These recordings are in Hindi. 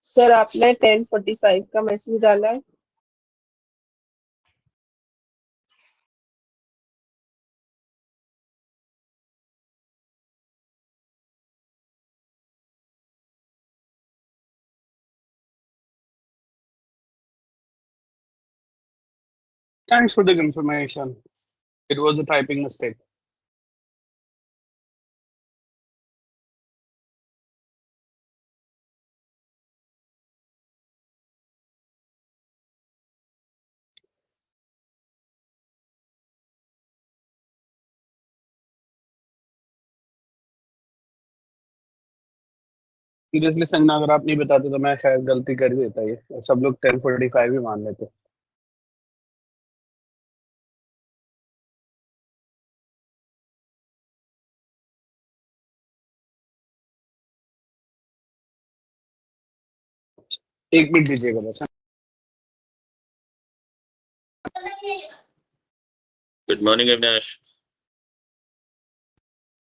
सर आपने 10:45 का मैसेज डाला है। Thanks for the confirmation. It was a typing mistake. Seriously Sangna, अगर आप नहीं बताते तो मैं शायद गलती कर ही देता। ये सब लोग 10:45 ही मान लेते। एक मिनट दीजिएगा बस। Good morning Avinash.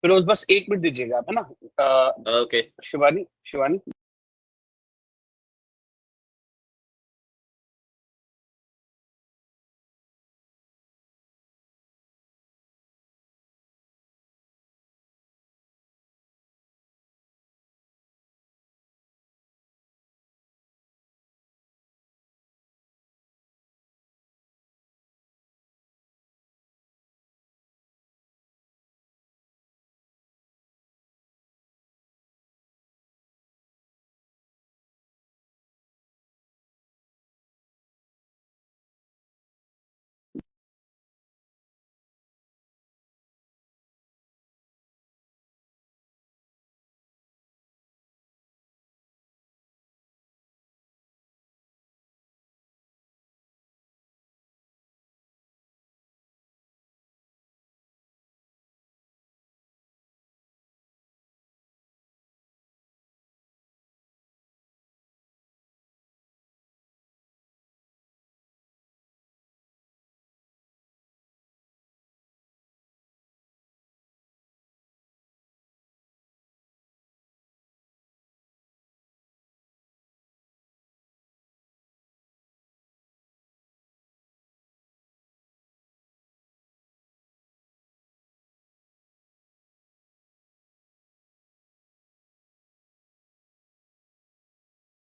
फिरोज बस एक मिनट दीजिएगा आप, है ना? ओके। शिवानी शिवानी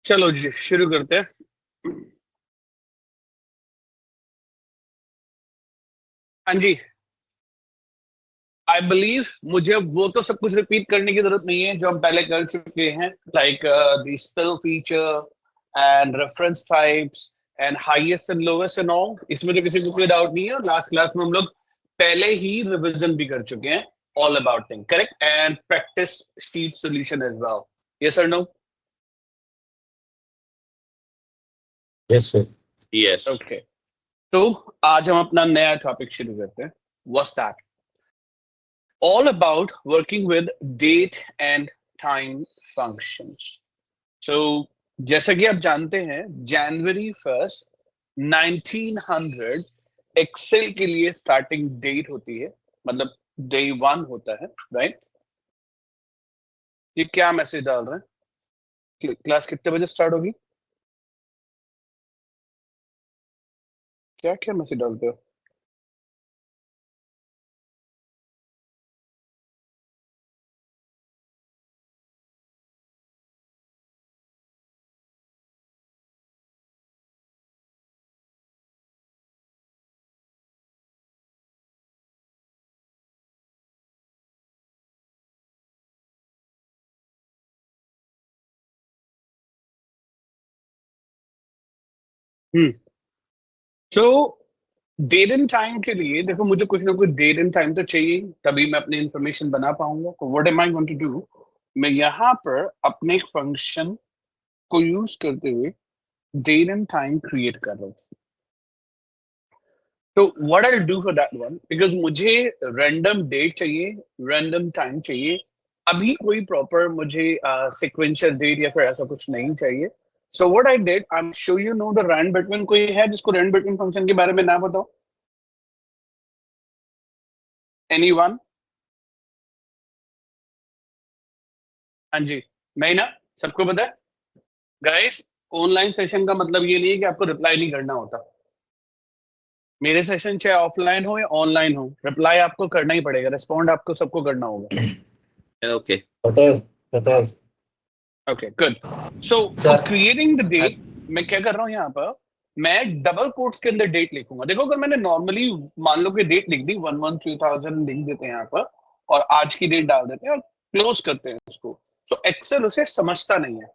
चलो जी शुरू करते हैं। हाँ जी, आई बिलीव मुझे वो तो सब कुछ रिपीट करने की जरूरत नहीं है जो हम पहले कर चुके हैं, like the spell feature and reference types and highest and lowest and all. इसमें तो किसी को कोई डाउट नहीं है, और लास्ट क्लास में हम लोग पहले ही रिवीजन भी कर चुके हैं all about thing, correct, and practice sheet solution as well. Yes और no? Yes sir. Yes. Okay, तो आज हम अपना नया टॉपिक शुरू करते हैं। What's that? All about working with date and time functions. So, जैसा कि आप जानते हैं, January 1st 1900 एक्सेल के लिए स्टार्टिंग डेट होती है, मतलब डे 1 होता है, राइट? ये क्या मैसेज डाल रहे हैं? क्लास कितने बजे स्टार्ट होगी? क्या क्या मैसेज डालते हो? तो डेट एंड टाइम के लिए देखो, मुझे कुछ ना कुछ डेट एंड टाइम तो चाहिए, तभी मैं अपनी इंफॉर्मेशन बना पाऊंगा। तो what am I going to do, मैं यहाँ पर अपने फंक्शन को यूज करते हुए डेट एंड टाइम क्रिएट कर रहा हूँ। तो what I do for that one, because मुझे रैंडम डेट चाहिए, रैंडम टाइम चाहिए, अभी कोई प्रॉपर मुझे सिक्वेंशियल डेट या फिर ऐसा कुछ नहीं चाहिए। So what I did, I am sure you know the rand between. कोई है जिसको रैंड बिटवीन फंक्शन के बारे में ना बताओ? एनीवन? हाँ जी, नहीं ना, सबको पता है? गाइस ऑनलाइन सेशन का मतलब ये नहीं है कि आपको रिप्लाई नहीं करना होता। मेरे सेशन चाहे ऑफलाइन हो या ऑनलाइन हो, रिप्लाई आपको करना ही पड़ेगा, रिस्पॉन्ड आपको सबको करना होगा। Okay. पता है okay good. So for sir. Creating the date मैं क्या कर रहा हूँ यहाँ पर, मैं डबल कोट्स के अंदर डेट लिखूंगा। देखो अगर मैंने नॉर्मली मान लो कि डेट लिख दी 1/1/2000 लिख देते हैं यहाँ पर और आज की डेट डाल देते हैं और क्लोज करते हैं उसको, तो एक्सेल उसे समझता नहीं है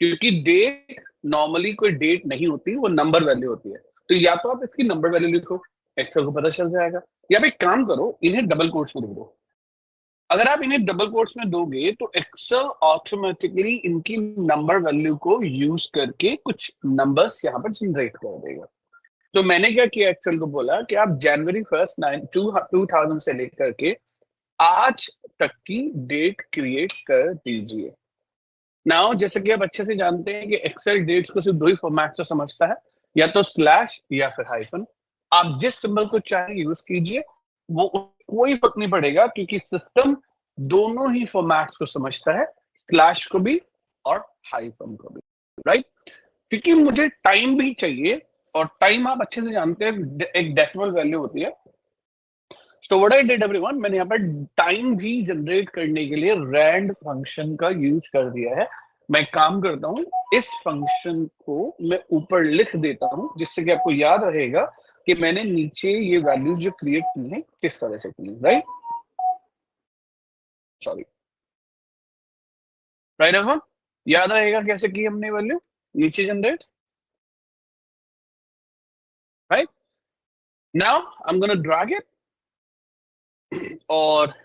क्योंकि डेट नॉर्मली कोई डेट नहीं होती, वो नंबर वैल्यू होती है। तो या तो आप इसकी नंबर वैल्यू लिखो, एक्सेल को पता चल जाएगा, या फिर एक काम करो इन्हें डबल कोट्स में लिख दो। अगर आप इन्हें डबल कोट्स में दोगे तो एक्सेल ऑटोमेटिकली इनकी नंबर वैल्यू को यूज करके कुछ नंबर्स यहाँ पर जनरेट कर देगा। तो मैंने क्या किया, एक्सेल को बोला कि आप जनवरी 1 2000 से लेकर के आज तक की डेट क्रिएट कर दीजिए। नाउ जैसे कि आप अच्छे से जानते हैं कि एक्सेल डेट्स को सिर्फ दो ही फॉर्मेट से समझता है, या तो स्लैश या फिर हाइफन। आप जिस सिंबल को चाहे यूज कीजिए, वो कोई फर्क नहीं पड़ेगा क्योंकि सिस्टम दोनों ही फॉर्मेट्स को समझता है, स्लैश को भी और हाइफन को भी, राइट? क्योंकि मुझे टाइम भी चाहिए और टाइम आप अच्छे से जानते हैं एक डेसिमल वैल्यू होती है। तो व्हाट आई डिड एवरीवन, मैंने यहाँ पर टाइम भी जनरेट करने के लिए रैंड फंक्शन का यूज कर दिया है। मैं काम करता हूँ, इस फंक्शन को मैं ऊपर लिख देता हूँ जिससे कि आपको याद रहेगा कि मैंने नीचे ये वैल्यूज जो क्रिएट की है किस तरह से की, राइट? सॉरी, राइट एवरीवन, याद रहेगा कैसे की हमने वैल्यू नीचे generate, right? Now I am gonna drag it और आई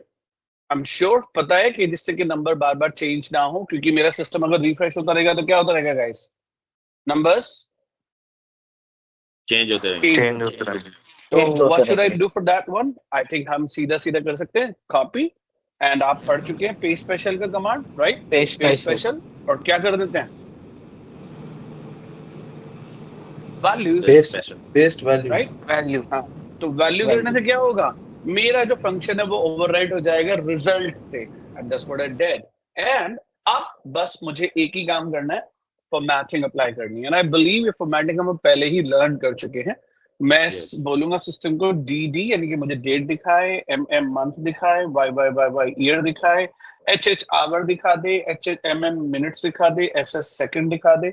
एम श्योर पता है कि जिससे कि नंबर बार बार चेंज ना हो, क्योंकि मेरा सिस्टम अगर रिफ्रेश होता रहेगा तो क्या होता रहेगा गाइस, नंबर्स Change होते रहेंगे। चेंज होते रहेंगे। तो what should I do for that one? I think हम सीधा सीधा कर सकते हैं कॉपी, एंड आप पढ़ चुके हैं पेस्ट स्पेशल का कमांड, राइट? पेस्ट स्पेशल, और क्या कर देते हैं, values, paste value, right? Value, हाँ। तो वैल्यू करने से क्या होगा, मेरा जो फंक्शन है वो ओवरराइट हो जाएगा रिजल्ट से, and that's what I did. And अब बस मुझे एक ही काम करना है, फॉर्मेटिंग अप्लाई करनी है। एंड आई बिलीव ये फॉर्मेटिंग हम पहले ही लर्न कर चुके हैं। मैं बोलूंगा सिस्टम को डी यानी कि मुझे डेट दिखाए, एम मंथ दिखाए, वाई ईयर दिखाए, एच आवर दिखा दे, एम मिनट्स दिखा दे, एस सेकंड दिखा दे,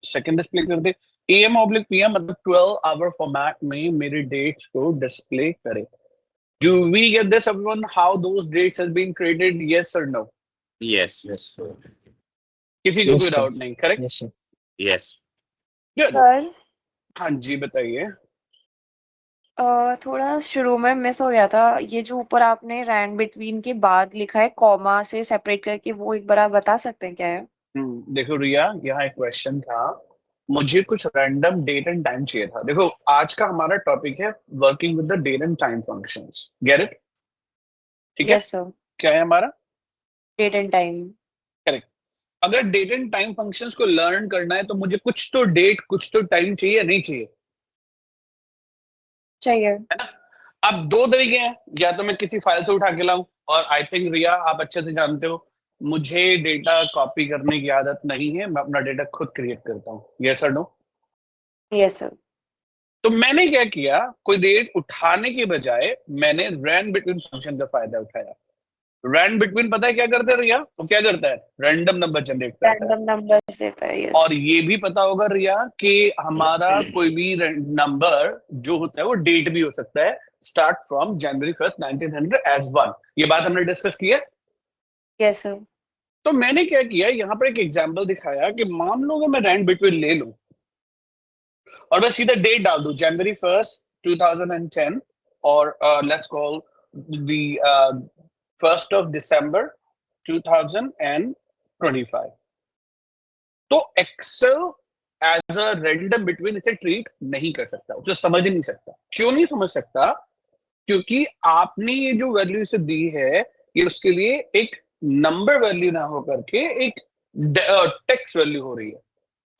सेकंड डिस्प्ले कर दे, AM/PM मतलब 12 आवर फॉर्मेट में मेरे डेट्स को डिस्प्ले करे। Do we get this everyone, how those dates has been created? Yes or no? Yes. किसी को कोई डाउट नहीं, करेक्ट? Yes. सर हाँ जी बताइए। थोड़ा शुरू में मिस हो गया था, ये जो ऊपर आपने रैंड बिटवीन के बाद लिखा है कॉमा से सेपरेट करके, वो एक बार आप बता सकते हैं क्या है? देखो रिया, यहाँ एक क्वेश्चन था, मुझे कुछ रैंडम डेट एंड टाइम चाहिए था। देखो आज का हमारा टॉपिक है working with the date and time functions, get it? ठीक है, यस सर, क्या है हमारा डेट एंड टाइम। करेक्ट। अगर डेट एंड टाइम फंक्शंस को लर्न करना है तो मुझे कुछ तो डेट कुछ तो टाइम चाहिए, नहीं चाहिए? चाहिए। है ना? अब दो तरीके हैं, या तो मैं किसी फाइल से उठा के लाऊं, और आई थिंक रिया आप अच्छे से जानते हो मुझे डेटा कॉपी करने की आदत नहीं है, मैं अपना डेटा खुद क्रिएट करता हूँ। यस और नो? Yes sir. तो मैंने क्या किया, कोई डेट उठाने के बजाय मैंने रैंड बिटवीन फंक्शन का फायदा उठाया। रैंड बिटवीन पता है क्या करता है रिया? तो क्या करता है, रैंडम नंबर जनरेट करता है। रैंडम नंबर देता है, यस। और ये भी पता होगा रिया कि हमारा कोई भी नंबर जो होता है वो डेट भी हो सकता है, स्टार्ट फ्रॉम जनवरी 1 1900 एज 1। ये बात हमने डिस्कस की है। Yes sir. तो मैंने क्या किया, यहाँ पर एक एग्जांपल दिखाया कि मान लो कि मैं रैंड बिटवीन ले लूं और मैं सीधा डेट डाल दूं जनवरी 1 2010 और let's call the 1st of December 2025। तो Excel as a random between इसे ट्रीट नहीं कर सकता, उसे समझ नहीं सकता। क्यों नहीं समझ सकता? क्योंकि आपने ये जो वैल्यू इसे दी है ये उसके लिए एक नंबर वैल्यू ना हो करके एक टेक्स्ट वैल्यू हो रही है।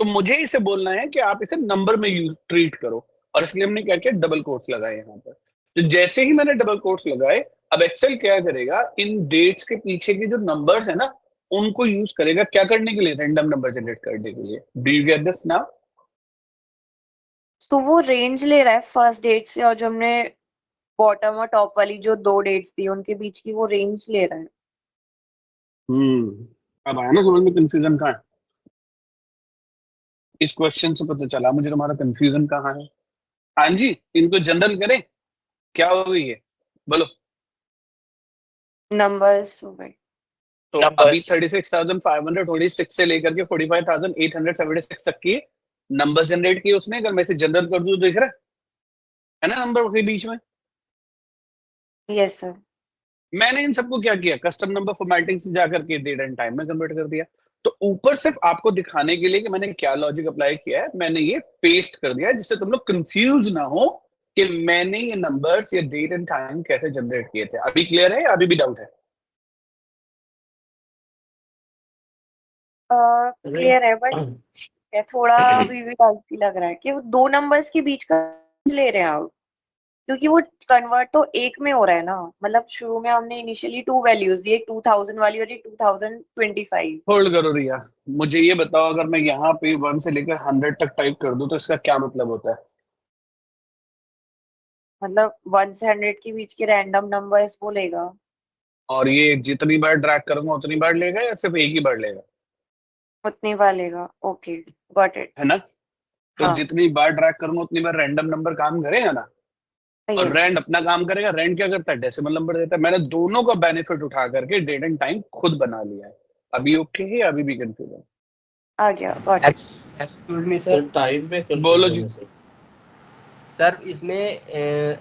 तो मुझे इसे बोलना है कि आप इसे नंबर में ट्रीट करो, और इसलिए हमने क्या किया, डबल कोट्स लगाए यहाँ पर। तो जैसे ही मैंने डबल कोट्स लगाए, अब एक्सेल क्या करेगा, इन डेट्स के पीछे के जो नंबर्स है ना उनको यूज करेगा क्या करने के लिए? रैंडम नंबर जनरेट करने के लिए। Do you get this now? तो वो रेंज ले रहा है फर्स्ट डेट से, और जो हमने बॉटम और टॉप वाली जो 2 डेट्स दी उनके बीच की वो रेंज ले रहा है। अब आया ना समझ में कंफ्यूजन कहाँ है? इस क्वेश्चन से पता चला मुझे तुम्हारा कंफ्यूजन कहाँ है। हाँ जी, इनको जनरल करें, क्या हो गई है बोलो। नंबर्स हो गए। तो अभी 36,546 से लेकर के 45,876 तक की नंबर जनरेट किए उसने। अगर मैं इसे जनरल कर दूं तो दिख रहा है ना नंबर के बीच में। Yes sir. मैंने इन सबको क्या किया? कस्टम नंबर फॉर्मेटिंग से जाकर के डेट एंड टाइम में कन्वर्ट कर दिया। तो ऊपर सिर्फ आपको दिखाने के लिए कि मैंने क्या लॉजिक अप्लाई किया है, मैंने ये पेस्ट कर दिया जिससे तुम लोग कंफ्यूज ना हो कि मैंने ये नंबर्स या डेट एंड टाइम कैसे जनरेट किए थे। अभी क्लियर है या अभी भी डाउट है? क्लियर है, बट थोड़ा अभी भी डाउट लग रहा है कि वो 2 नंबर्स के बीच का ले रहे हैं आप, क्योंकि वो कन्वर्ट तो एक में हो रहा है ना। मतलब शुरू में हमने इनिशियली 2 वैल्यूज दी, एक 2000 वाली और एक 2025। होल्ड करो रिया, मुझे ये बताओ, अगर मैं यहाँ पे 1 से लेकर 100 तक टाइप कर दूं तो इसका क्या मतलब होता है? मतलब 1 से 100 के बीच के रैंडम नंबर्स वो लेगा। और ये जितनी बार ड्रैग करूंगा उतनी बार लेगा या सिर्फ एक ही बार लेगा? उतनी बार लेगा। Okay, got it. है ना? तो हाँ। जितनी बार ड्रैग करूंगा उतनी बार रैंडम नंबर काम करेगा ना। और यस। रैंड अपना काम करेगा। रैंड क्या करता है? डेसिमल नंबर देता है। मैंने दोनों का बेनिफिट उठा करके डेट एंड टाइम खुद बना लिया है। अभी ओके है या अभी भी कंफ्यूजन? आ गया, got it. Excuse me sir sir. Time में बोलो कंफ्यूजन जी। है सर। सर इसमें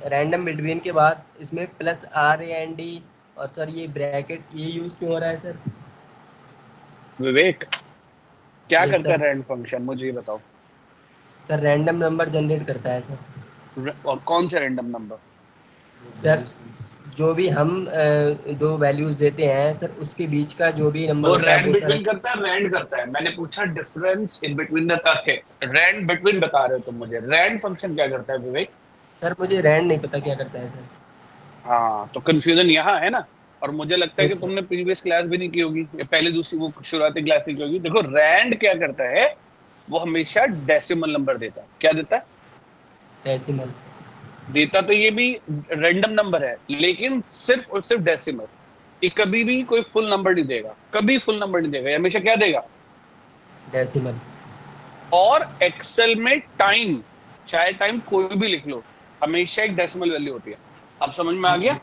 रैंडम बिटवीन के बाद इसमें प्लस आर एन डी और सर ये ब्रैकेट ये यूज क्यों हो रहा है सर? विवेक, क्या यस करता है सर। Rand function? मुझे ये बताओ। सर रैंडम नंबर जनरेट करता है सर। और कौन से रैंडम नंबर? सर जो भी हम 2 वैल्यूज देते हैं सर उसके बीच का जो भी नंबर वो होता है रैंड वो बिटवीन सर। करता है, रैंड करता है? मैंने पूछा difference in between the okay, rand between बता रहे हो तुम मुझे। रैंड फंक्शन क्या करता है विवेक? सर मुझे रैंड नहीं पता क्या करता है सर। हाँ, तो कंफ्यूजन यहाँ है ना। और मुझे लगता है कि यस सर। तुमने प्रीवियस क्लास भी नहीं की होगी, या पहले दूसरी वो शुरुआती क्लास नहीं की होगी। देखो रैंड क्या करता है, वो हमेशा डेसिमल नंबर देता है। क्या देता है? डेसिमल। देता तो ये भी रैंडम नंबर है, लेकिन सिर्फ और सिर्फ डेसिमल। ये कभी भी कोई फुल नंबर नहीं देगा, कभी फुल नंबर नहीं देगा। ये हमेशा क्या देगा? डेसिमल। और एक्सेल में टाइम, चाहे टाइम कोई भी लिख लो, हमेशा एक डेसिमल वैल्यू होती है। अब समझ में आ गया?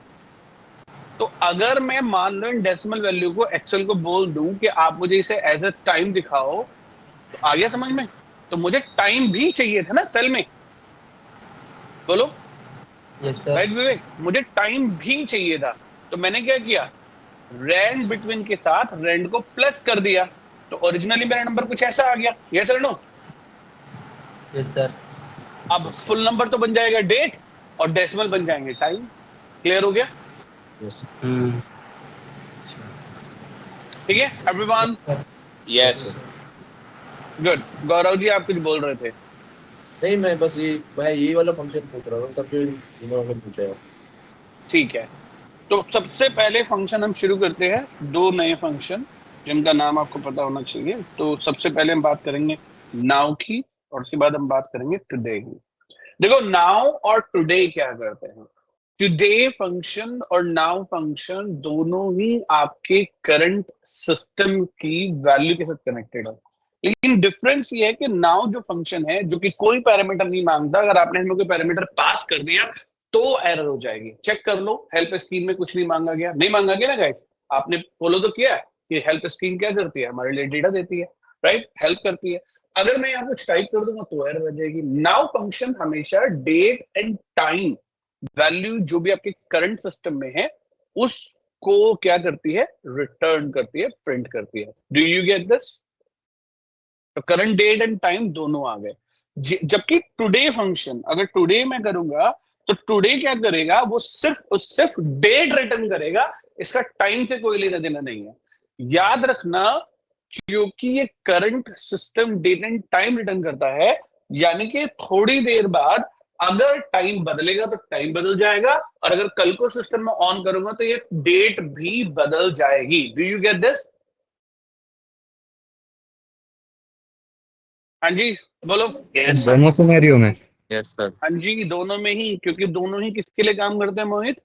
तो अगर मैं मान लो इन डेसिमल वैल्यू को एक्सेल को बोल दूं कि आप मुझे इसे एज अ टाइम दिखाओ, तो आ गया समझ में? तो मुझे टाइम भी चाहिए था ना सेल में। बोलो यस सर। राइट विवेक, मुझे टाइम भी चाहिए था। तो मैंने क्या किया? रैंड बिटवीन के साथ रैंड को प्लस कर दिया, तो ओरिजिनली मेरा नंबर कुछ ऐसा आ गया। यस और नो? Yes sir. अब फुल नंबर तो बन जाएगा डेट, और डेसिमल बन जाएंगे टाइम। क्लियर हो गया? यस ठीक है everyone? Yes. Good. Gaurav ji आप कुछ बोल रहे थे? नहीं, मैं ये वाला फंक्शन पूछ रहा था सब जो इन्होंने पूछा है। ठीक है, तो सबसे पहले फंक्शन हम शुरू करते हैं। 2 नए फंक्शन जिनका नाम आपको पता होना चाहिए। तो सबसे पहले हम बात करेंगे नाउ की, और उसके बाद हम बात करेंगे टुडे की। देखो नाउ और टुडे क्या करते हैं। टुडे फंक्शन और नाउ फंक्शन दोनों ही आपके करंट सिस्टम की वैल्यू के साथ कनेक्टेड है। लेकिन डिफरेंस ये है कि नाउ जो फंक्शन है, जो कि कोई पैरामीटर नहीं मांगता, अगर आपने हमें कोई पैरामीटर पास कर दिया तो एरर हो जाएगी। चेक कर लो, हेल्प स्क्रीन में कुछ नहीं मांगा गया, नहीं मांगा गया ना गाइस? आपने फॉलो तो किया है कि हेल्प स्क्रीन क्या करती है? हमारे लिए डेटा देती है, राइट? हेल्प करती है। अगर मैं यहाँ कुछ टाइप कर दूंगा तो एरर हो जाएगी। नाउ फंक्शन हमेशा डेट एंड टाइम वैल्यू जो भी आपके करंट सिस्टम में है उसको क्या करती है? रिटर्न करती है, प्रिंट करती है। Do you get this? तो करंट डेट एंड टाइम दोनों आ गए। जबकि टुडे फंक्शन, अगर टुडे मैं करूंगा तो टुडे क्या करेगा? वो सिर्फ डेट रिटर्न करेगा, इसका टाइम से कोई लेना देना नहीं है। याद रखना, क्योंकि ये current system date and time return करता है, यानी कि थोड़ी देर बाद अगर टाइम बदलेगा तो टाइम बदल जाएगा, और अगर कल को सिस्टम में ऑन करूंगा तो ये डेट भी बदल जाएगी। Do you get this? हाँ जी बोलो। दोनों सिनेरियो में Yes, sir. हाँ जी दोनों में ही, क्योंकि दोनों ही किसके लिए काम करते हैं मोहित?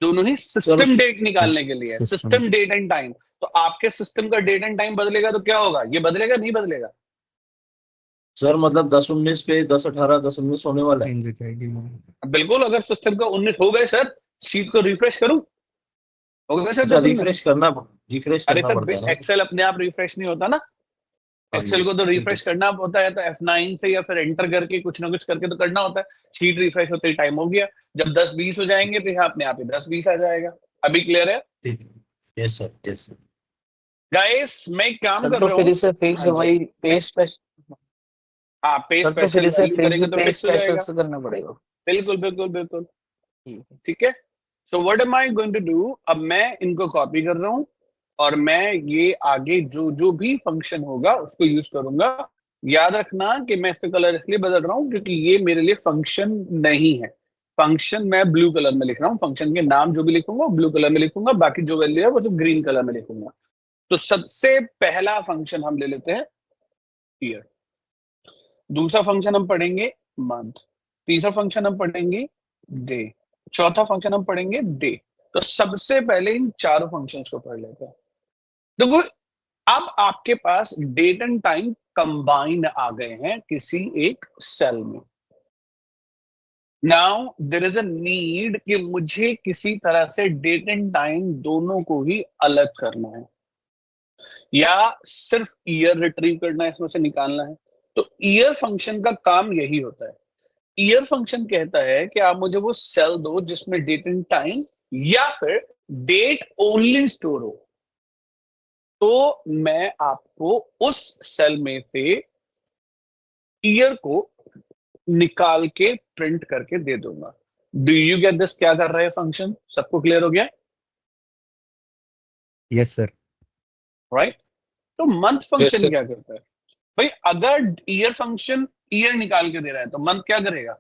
दोनों ही सिस्टम डेट निकालने के लिए, System. System date and time. तो आपके सिस्टम का डेट एंड टाइम बदलेगा तो क्या होगा? ये बदलेगा नहीं बदलेगा? सर मतलब 10-19 पे 10-18 10-19 होने वाला है। बिल्कुल। अगर सिस्टम का 19 हो गए सर, शीट को रिफ्रेश करूं? हो गए सर अच्छा 10-19? रिफ्रेश अरे करना सर पड़ता है ना। एक्सेल अपने आप रिफ्रेश नहीं होता ना, हाँ एक्सेल को तो रिफ्रेश करना होता है, तो F9 से या फिर एंटर करके कुछ ना कुछ करके तो करना होता है। शीट रिफ्रेश होते ही टाइम हो गया। जब 10-20 हो जाएंगे तो यहाँ अपने आप ही 10-20 आ जाएगा। अभी क्लियर है yes sir, yes sir. Guys? मैं एक काम सर कर तो रहा फिर हूँ। इसे फिक्स हाँ जी। वही पे स्पेशल हाँ पे सर तो फिर स्पेशल इसे वैल्यू फिक्स करेंगे तो पे फिक्स हो स्पेशल जाएगा। से करना पड़ेगा। बिल्कुल बिल्कुल बिल्कुल। ठीक है। ठीक है। So what am I going to do? अब मैं इनको कॉपी कर रहा हूँ और मैं ये आगे जो जो भी फंक्शन होगा उसको यूज करूंगा। याद रखना कि मैं इसका कलर इसलिए बदल रहा हूँ क्योंकि ये मेरे लिए फंक्शन नहीं है। फंक्शन मैं ब्लू कलर में लिख रहा हूँ, फंक्शन के नाम जो भी लिखूंगा ब्लू कलर में लिखूंगा, बाकी जो वैल्यू है वो तो ग्रीन कलर में लिखूंगा। तो सबसे पहला फंक्शन हम ले लेते हैं ईयर, दूसरा फंक्शन हम पढ़ेंगे मंथ, तीसरा फंक्शन हम पढ़ेंगे डे, चौथा फंक्शन हम पढ़ेंगे डे। तो सबसे पहले इन चारों फंक्शंस को पढ़ लेते हैं। देखो अब आपके पास डेट एंड टाइम कंबाइन आ गए हैं किसी एक सेल में। Now there is a need कि मुझे किसी तरह से डेट एंड टाइम दोनों को ही अलग करना है, या सिर्फ ईयर रिट्रीव करना है, इसमें से निकालना है। तो ईयर फंक्शन का काम यही होता है। ईयर फंक्शन कहता है कि आप मुझे वो सेल दो जिसमें डेट एंड टाइम या फिर डेट ओनली स्टोर हो, तो मैं आपको उस सेल में से ईयर को निकाल के प्रिंट करके दे दूंगा। Do you get this? क्या कर रहे हैं फंक्शन? सबको क्लियर हो गया? Yes sir. राइट। तो मंथ फंक्शन sir. क्या करता है भाई? अगर ईयर फंक्शन ईयर निकाल के दे रहा है तो मंथ क्या करेगा?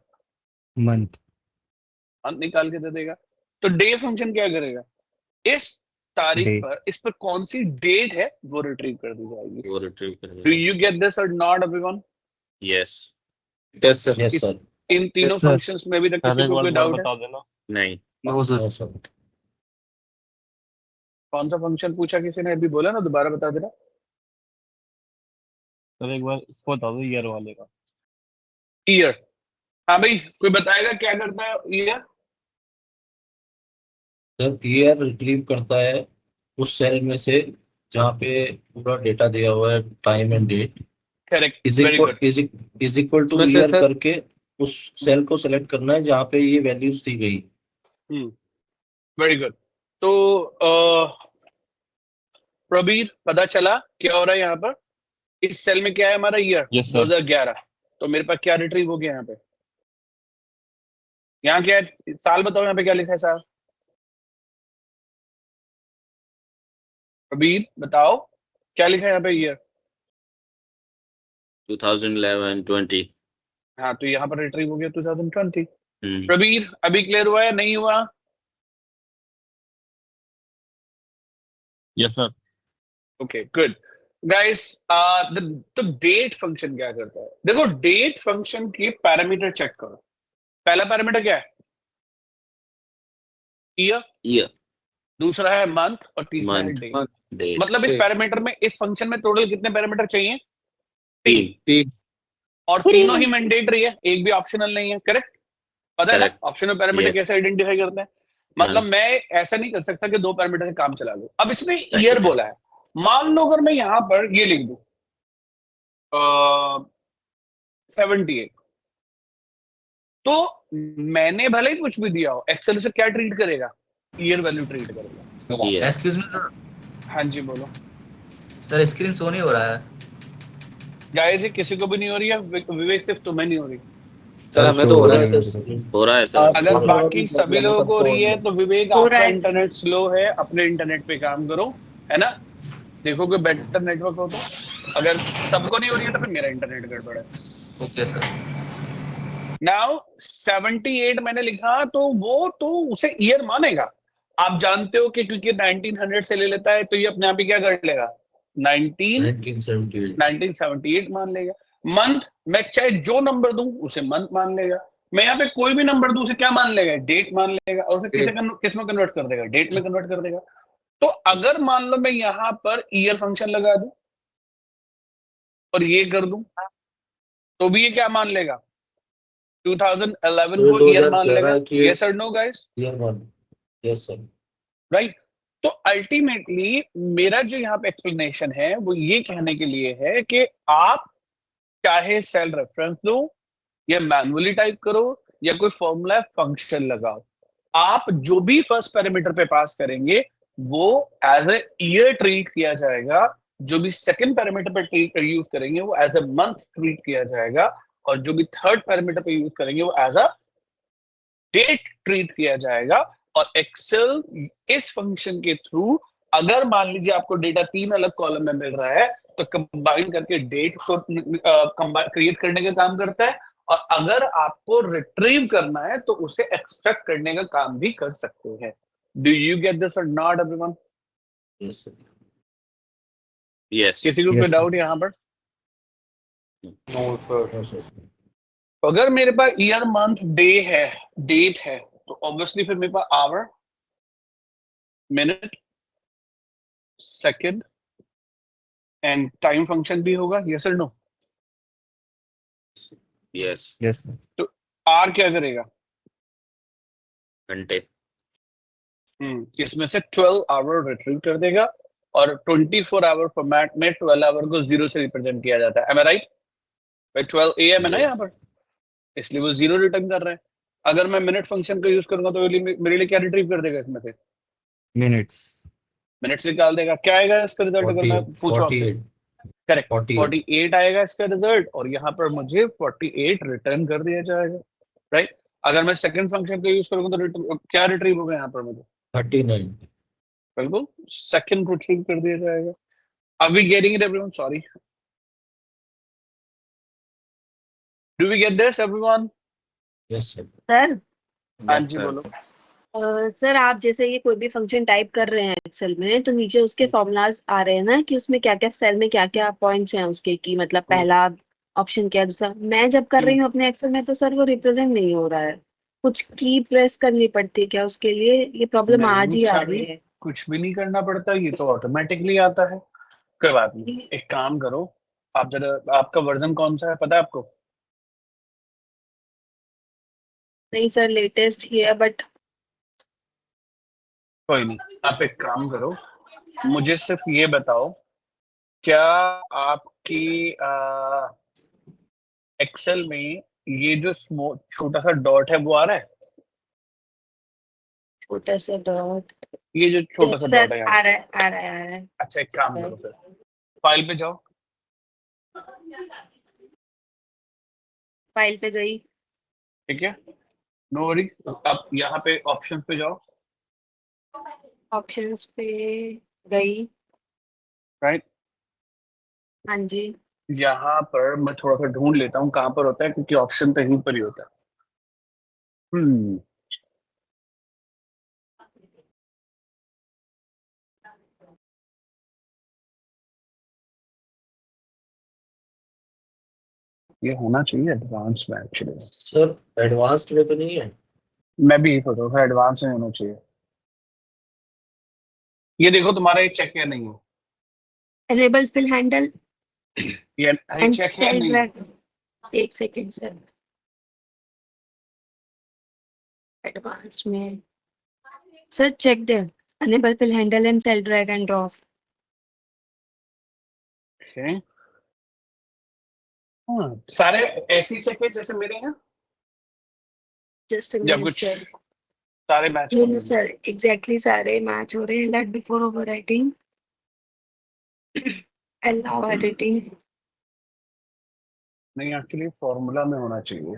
मंथ मंथ निकाल के दे देगा। तो डे फंक्शन क्या करेगा? इस तारीख Day. पर, इस पर कौन सी डेट है वो रिट्रीव कर दी जाएगी। वो retrieve डू करेगा। यू गेट दिस और not everyone? Yes. Yes, sir. Yes sir. इन तीनों Yes, sir. फंक्शंस में भी किसी को कोई डाउट है? नहीं। No sir. कौन सा फंक्शन पूछा किसी ने? अभी बोला ना, दोबारा बता देना। सर एक बार इसको बता दो ईयर वाले का। ईयर। हाँ भाई कोई बताएगा क्या करता है ईयर? सर ईयर रिट्रीव करता है उस सेल में से जहाँ पे पूरा डेटा दिया हुआ है, time and date correct, is very good. Equal to वैसे ईयर सर- करके उस सेल को सेलेक्ट करना है जहाँ पे ये वैल्यूज दी गई। Very good. तो प्रबीर पता चला क्या हो रहा है यहाँ पर? इस सेल में क्या है हमारा? Year Yes, sir. 2011। तो मेरे पास क्या रिट्रीव हो गया यहाँ पे? यहाँ क्या है? साल बताओ यहाँ पे क्या लिखा है साल? प्रबीर बताओ क्या लिखा है यहाँ पे? ईयर। 2011, 20. हाँ तो यहाँ पर रिट्रीव हो गया 2020। Hmm. प्रबीर अभी क्लियर हुआ है नहीं हुआ? Yes sir. Okay good guys. तो डेट फंक्शन क्या करता है? देखो डेट फंक्शन की पैरामीटर चेक करो। पहला पैरामीटर क्या है? ईयर। Year. दूसरा है मंथ और तीसरा है Month. डे। Date. मतलब इस पैरामीटर में, इस फंक्शन में टोटल कितने पैरामीटर चाहिए? 3. और तीनों ही मैंडेटरी है, एक भी ऑप्शनल नहीं है। करेक्ट? पता है ना Correct. Optional parameter Yes. कैसे आइडेंटिफाई करते हैं? मतलब मैं ऐसा नहीं कर सकता कि दो पैरामीटर से काम चला लूं। अब इसने ईयर बोला है, मान लो अगर मैं यहां पर ये लिख दूं 78, तो मैंने भले ही कुछ भी दिया हो, एक्सेल उसे क्या ट्रीट करेगा? ईयर वैल्यू ट्रीट करेगा। Year. एक्सक्यूज मी सर, हाँ जी बोलो। सर स्क्रीन शो नहीं हो रहा है। गाइस ये किसी को भी नहीं हो रही है, विवेक सिर्फ तुम्हें नहीं हो रही। सर हमें तो हो रहा है सर। अगर बाकी सभी लोगों को हो रही है तो विवेक हो रहा आपका है। इंटरनेट स्लो है, अपने इंटरनेट पे काम करो, है ना? देखो कोई बेटर नेटवर्क हो तो। अगर सबको नहीं हो रही है तो फिर मेरा इंटरनेट गड़बड़ है। Okay sir. नाउ 78 मैंने लिखा तो वो तो उसे ईयर मानेगा। आप जानते हो कि क्योंकि 1900 से ले लेता है तो ये अपने आप ही क्या कर लेगा? 1978 मान लेगा। मंथ मैं चाहे जो नंबर दूं उसे मंथ मान लेगा, मैं यहाँ पे कोई भी नंबर दूं उसे क्या मान लेगा, डेट मान लेगा, और उसे किस में कन्वर्ट कर देगा, डेट में कन्वर्ट कर देगा। तो अगर मान लो मैं यहाँ पर ईयर फंक्शन लगा दूं और ये कर दूं तो भी ये क्या मान लेगा, 2011 को ईयर मान लेगा। यस और no guys? Yes sir. Right. तो अल्टीमेटली मेरा जो यहाँ पे एक्सप्लेनेशन है वो ये कहने के लिए है कि आप चाहे सेल रेफरेंस दो या मैन्युअली टाइप करो या कोई फॉर्मूला फंक्शन लगाओ, आप जो भी फर्स्ट पैरामीटर पे पास करेंगे वो एज ए ईयर ट्रीट किया जाएगा, जो भी सेकंड पैरामीटर पे यूज करेंगे वो एज ए मंथ ट्रीट किया जाएगा, और जो भी थर्ड पैरामीटर पे यूज करेंगे वो एज अ डेट ट्रीट किया जाएगा। और एक्सेल इस फंक्शन के थ्रू अगर मान लीजिए आपको डेटा 3 अलग कॉलम में मिल रहा है तो कंबाइन करके डेट को क्रिएट करने का काम करता है, और अगर आपको रिट्रीव करना है तो उसे एक्सट्रैक्ट करने का काम भी कर सकते हैं। डू यू गेट दिस और not everyone? Yes sir. Yes. किसी को कोई डाउट यहाँ पर? अगर मेरे पास ईयर मंथ डे है डेट है तो ऑब्वियसली फिर मेरे पास hour minute second and time function भी होगा। यस और नो? यस। यस तो आर क्या करेगा? घंटे। इसमें से 12 आवर रिट्रीव कर देगा, और 24 आवर फॉर्मेट में 12 आवर को 0 से रिप्रेजेंट किया जाता है। एम आई राइट? भाई 12 AM है ना यहाँ पर, इसलिए वो 0 रिटर्न कर रहा है। अगर मैं मिनट फंक्शन का यूज करूंगा तो मेरे लिए क्या रिट्रीव कर देगा इसमें से? मिनट्स निकाल देगा। क्या आएगा इसका रिजल्ट अगर मैं पूछूं आपसे? करेक्ट, 48 आएगा इसका रिजल्ट, और यहाँ पर मुझे 48 रिटर्न कर दिया जाएगा। राइट। अगर मैं सेकंड फंक्शन का यूज करूंगा तो क्या रिट्रीव होगा यहाँ पर मुझे? 39। बिल्कुल, सेकंड रिट्रीव कर दिया जाएगा। Are we getting it everyone? Sorry. Do we get this everyone? Yes sir. Sir हाँ जी बोलो। सर आप जैसे ये कोई भी फंक्शन टाइप कर रहे हैं एक्सेल में तो नीचे उसके फॉर्मूलाज आ रहे हैं ना कि उसमें क्या क्या सेल में क्या क्या पॉइंट्स हैं उसके, की मतलब पहला ऑप्शन क्या है, दूसरा। मैं जब कर रही हूँ अपने एक्सेल में तो सर वो रिप्रेजेंट नहीं हो रहा है, कुछ की प्रेस करनी पड़ती है क्या उसके लिए? ये प्रॉब्लम आज ही आ रही है। कुछ भी नहीं करना पड़ता, ये तो ऑटोमेटिकली आता है। कोई बात नहीं, एक काम करो, आप जरा, आपका वर्जन कौन सा है पता है आपको? नहीं सर, लेटेस्ट ही है बट कोई नहीं, आप एक काम करो, मुझे सिर्फ ये बताओ, क्या आपकी एक्सेल में ये जो छोटा सा डॉट है वो आ रहा है? छोटा सा डॉट, ये जो छोटा सा डॉट है आ रहा है आ रहा है आ रहा है। अच्छा एक काम करो, फिर फाइल पे जाओ। फाइल पे गई। ठीक है, नो वरी। अब यहाँ पे ऑप्शन पे जाओ। ऑप्शंस पे गई। राइट। हाँ जी। यहाँ पर मैं थोड़ा सा ढूंढ लेता हूँ कहाँ पर होता है, क्योंकि ऑप्शन तो यहीं पर ही होता है। ये होना चाहिए एडवांस में एक्चुअली। सर एडवांस्ड में तो नहीं है? मैं भी यही सोच रहा था एडवांस में होना चाहिए। ये देखो तुम्हारा ये चेक है नहीं है, एनेबल फिल हैंडल ये एंड चेक है सेल नहीं। ड्रैग। एक सेकंड सर, एडवांस्ड में sir check the enable fill handle and cell drag and drop. Okay. हाँ, सारे ऐसी चेक है जैसे मेरे हैं जस्ट अ या मिनट कुछ सर। सारे match no no sir, exactly सारे मैच हो रहे हैं। That before overwriting allow editing. नहीं, एक्चुअली फॉर्मूला में होना चाहिए।